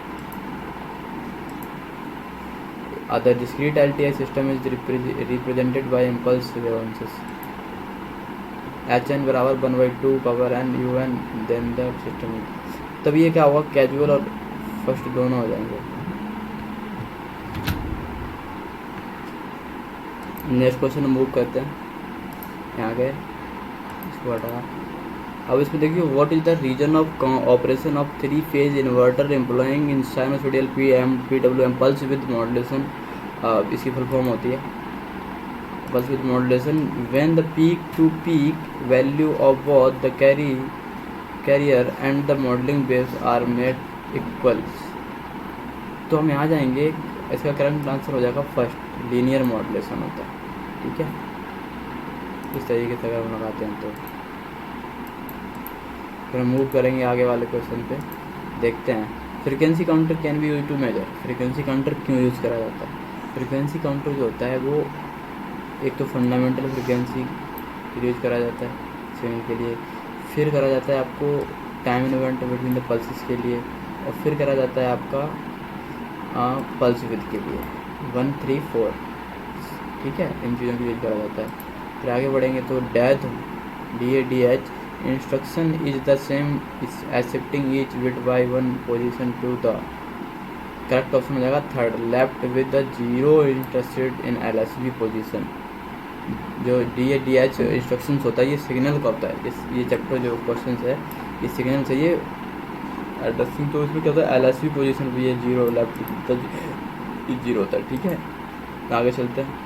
The discrete LTI system is represented by impulse responses। HN बराबर 1/2 power n UN then the system. तब ये क्या होगा? कैजुअल और फर्स्ट दोनों हो जाएंगे। नेक्स्ट क्वेश्चन मूव करते हैं। यहाँ गए, इसको हटा। अब इसमें देखिए what is the region of operation of 3 phase inverter employing in sinusoidal PWM pulse width modulation. इसकी फुल फॉर्म होती है pulse width modulation when the peak to peak value of both the carrier and the modelling waves are made equals. तो हम यहाँ जाएंगे, इसका current answer हो जाएगा फर्स्ट, लीनियर मॉड्यूलेशन होता है, ठीक है। इस तरीके से अगर हम लगाते हैं तो फिर हम मूव करेंगे आगे वाले क्वेश्चन पे, देखते हैं। Frequency counter can be use to measure. Frequency counter क्यों यूज़ करा जाता है? फ्रीक्वेंसी काउंटर जो होता है वो एक तो फंडामेंटल फ्रीक्वेंसी यूज करा जाता है सिग्नल के लिए, फिर करा जाता है आपको time event between the pulses के लिए, और फिर करा जाता है आपका पल्स विद के लिए 1, 3, 4, ठीक है। इन चीज़ों को यूज करा जाता है। फिर आगे बढ़ेंगे तो डेथ DADH instruction is the same as shifting each bit by 1 position to the. Correct option हो जाएगा third, left with the 0 interested in LSB position. जो DADH इंस्ट्रक्शंस होता है ये सिग्नल का होता है। ये चैप्टर जो क्वेश्चन है ये सिग्नल से ये एड्रेसिंग, तो इसमें क्या होता है LSB पोजीशन पे ये 0 लेफ्ट तक 0 होता है, ठीक है। आगे चलते हैं।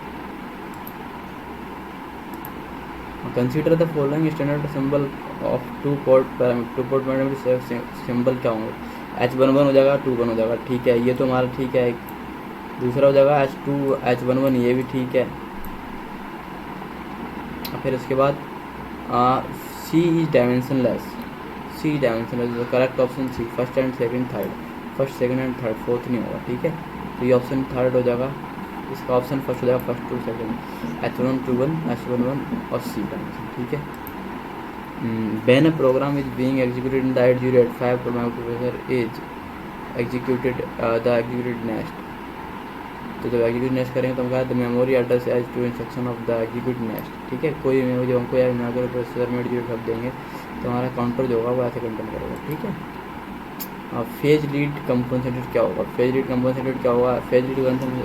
Consider the following standard symbol of 2 port parameter symbol क्या होंगे? H11 हो जाएगा, 21 हो जाएगा, ठीक है। ये तो हमारा ठीक है। दूसरा हो जाएगा H11, ये भी ठीक है। फिर इसके बाद C is dimensionless. Correct option C, first and second third, first second and third, fourth नहीं होगा, ठीक है। तो ये ऑप्शन थर्ड हो जाएगा। इसका ऑप्शन फर्स्ट हो जाएगा, first to second, H1, 21, H11 और C का, ठीक है। When a program is being executed in the 8085 microprocessor is executed the executed next। तो जब एग्जीक्यूट नेक्स्ट करेंगे तो हम कहा the memory address as to instruction of the execute next, ठीक है। कोई मेमोरी जब हमको या माइक्रोप्रोसेसर में एग्जीक्यूट कर देंगे तो हमारा काउंटर जो होगा वो ऐसे कंटेंट करेगा, ठीक है। फेज लीड कंपनसेटेड क्या होगा? फेज लीड कंपनसेटेड क्या होगा? फेज लीड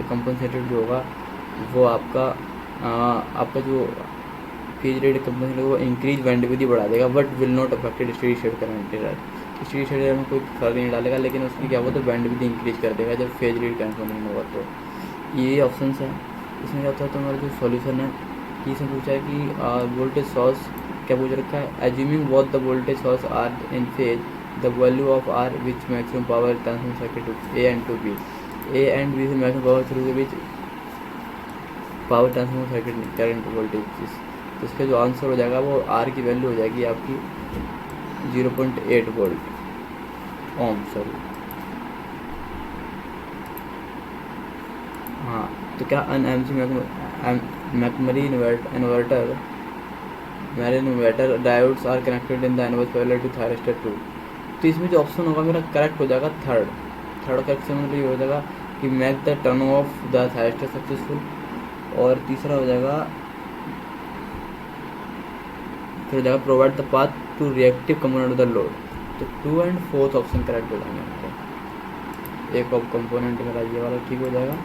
कंपनसेटेड जो होगा वो आपका जो फेज लीड कंपनसेटेड वो इंक्रीज बैंडविड्थ बढ़ा देगा, but will not affected steady state current. Steady state में कोई फर्क नहीं डालेगा, लेकिन उसकी क्या होगा तो बैंडविड्थ इंक्रीज कर देगा जब फेज लीड कंपनसेटेड होगा। तो ये ऑप्शन है। इसमें क्या होता है तो हमारा जो सॉल्यूशन है कि इसमें पूछा है कि वोल्टेज सोर्स क्या पूछ रखा है? Assuming both the voltage source are in phase the value of are which maximum power transmission circuit A and B से मैक्सिमम पावर थ्रू के बीच power transmission circuit current voltage. तो इसका जो आंसर हो जाएगा वो आर की वैल्यू हो जाएगी आपकी 0.8 वोल्ट ओम, सॉरी। हाँ, तो क्या McMurray inverter diodes are connected in the inverse parallel to thyristor 2। तो इसमें जो ऑप्शन होगा मेरा करेक्ट हो जाएगा थर्ड करेक्ट से मतलब ये हो जाएगा कि make the turn off the thyristor successful, और तीसरा हो जाएगा फिर हो जाएगा provide the path to reactive component of the load. तो 2 एंड 4 ऑप्शन करेक्ट हो जाएंगे हमारे। एक ऑफ कंपोनेंट मेरा ये वाला ठीक हो जाएगा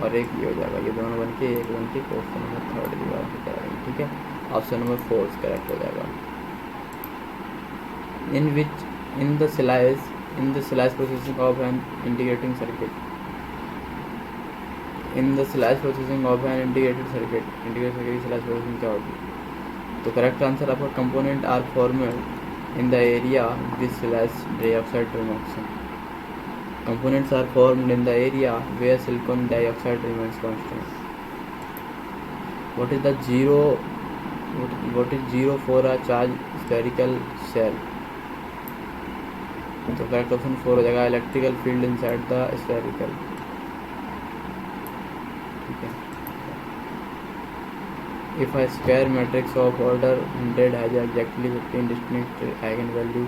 और एक ये हो जाएगा, ये दोनों बन के एक बन के क्वेश्चन नंबर 3 दीवार हो जाएगा। ठीक है, ऑप्शन नंबर 4 करेक्ट हो जाएगा। In the slice processing of an integrating circuit, in the slice processing of an integrated circuit की स्लाइस प्रोसेसिंग क्या होगी? तो करेक्ट आंसर आपका component are formed in the area with slice dioxide remotion. Components are formed in the area where silicon dioxide remains constant. What is 0 for a charged spherical shell? तो correct option 4 हो जाएगा electrical field inside the spherical. ठीक है, if a square matrix of order 100 has exactly 15 distinct eigenvalue,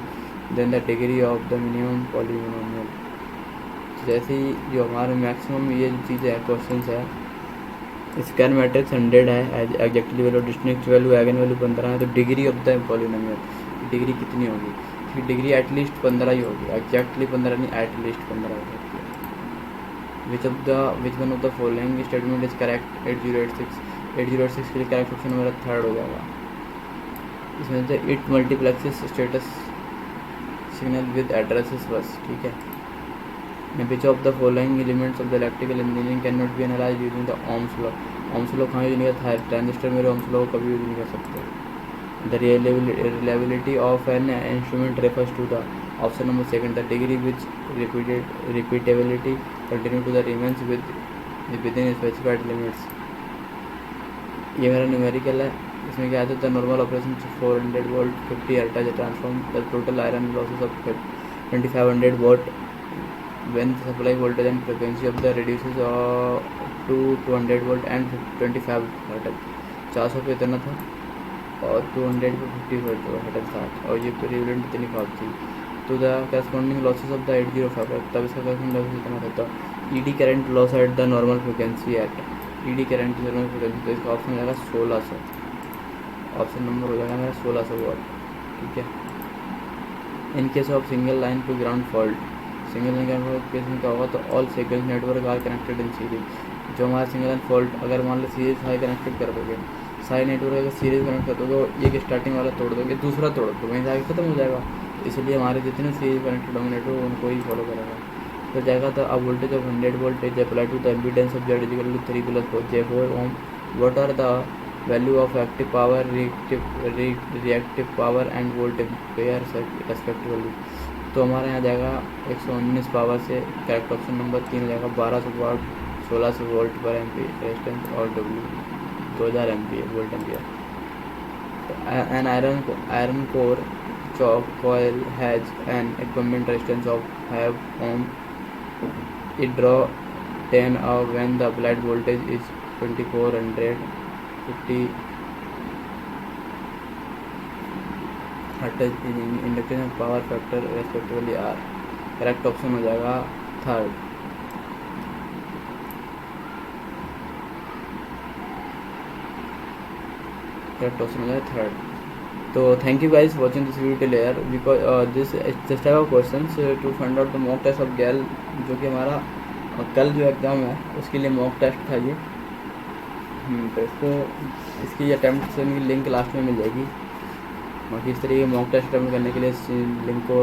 then the degree of the minimum polynomial। जैसे ही जो हमारे maximum ये जो चीज़ें है क्वेश्चन है, स्क्वायर मैट्रिक्स 100 है, exactly value distinct value eigen value 15 है, तो degree of the polynomial degree कितनी होगी? क्योंकि डिग्री एटलीस्ट 15 ही होगी, एग्जैक्टली 15 नहीं, एटलीस्ट 15 हो सकती है। विच one of the following statement is correct? 8086 के लिए करेक्ट ऑप्शन मेरा 3 हो जाएगा। इसमें से it multiplexes status signal with addresses बस। ठीक है, which of the following elements of the electrical engineering cannot be analyzed using the Ohm's law? Ohm's law कहाँ यूज नहीं करता है? ट्रांजिस्टर में Ohm's law कभी यूज नहीं कर सकते। The reliability of an instrument refers to the option number 2 the degree which repeatability continue to the remains within specified limits। ये मेरा न्यूमेरिकल है, इसमें क्या आता है? The normal operation 400 volt 50 hertz transform the total iron losses of 2500 vote when the supply voltage and frequency of the reduces to 200 volt and 25 hertz। 400 पे इतना था और 200 पे 50 hertz था और ये प्रिवेलेंट इतनी कॉल थी। तो the corresponding losses of the 805 तब इसका करस्पॉन्डिंग लॉसेस इतना था। Eddy current loss at the normal frequency at eddy current की नॉर्मल फ्रिक्वेंसी, तो इसका ऑप्शन हो जाएगा 1600। ऑप्शन नंबर हो जाएगा मेरा 1600 वॉट। ठीक है, in case of single line to ground fault, single line ground case में क्या होगा? तो all sequence network are connected in series. जो हमारा सिंगल लाइन फॉल्ट अगर मान लो सीरीज हाई कनेक्टेड कर दोगे, साई नेटवर्क अगर सीरीज कनेक्ट कर दोगे, एक स्टार्टिंग वाला तोड़ दोगे, दूसरा तोड़ दो, वहीं जाके खत्म हो जाएगा। इसलिए हमारे जितने सीरीज कनेक्टेड होंगे नेटवर्क उनको ही फॉलो करेगा। तो जाएगा तो अब voltage of 100 voltage apply to the impedance of Z equal to 3 + 4 J4 ohm. What are the value of active power, reactive power and volt ampere respectively? तो हमारे यहाँ जाएगा 119 पावर से करेक्ट ऑप्शन नंबर 3 हो जाएगा 1200 वाट 1600 वोल्ट पर ampere resistance और W 2000 ampere volt ampere. An iron core chalk coil has an equivalent resistance of 5 ohm. It draw 10 when the applied voltage is 2450 hertz in induction and power factor respectively are। Correct option हो जाएगा 3rd। Correct option हो जाएगा 3rd। तो thank you guys watching this video till here because this type of questions to find out the mock test of गैल, जो कि हमारा कल जो एग्ज़ाम है उसके लिए मॉक टेस्ट था ये। तो इसको इसकी अटैम्प्ट लिंक लास्ट में मिल जाएगी। बाकी इस तरीके मॉक टेस्ट अटैम्प्ट करने के लिए इस लिंक को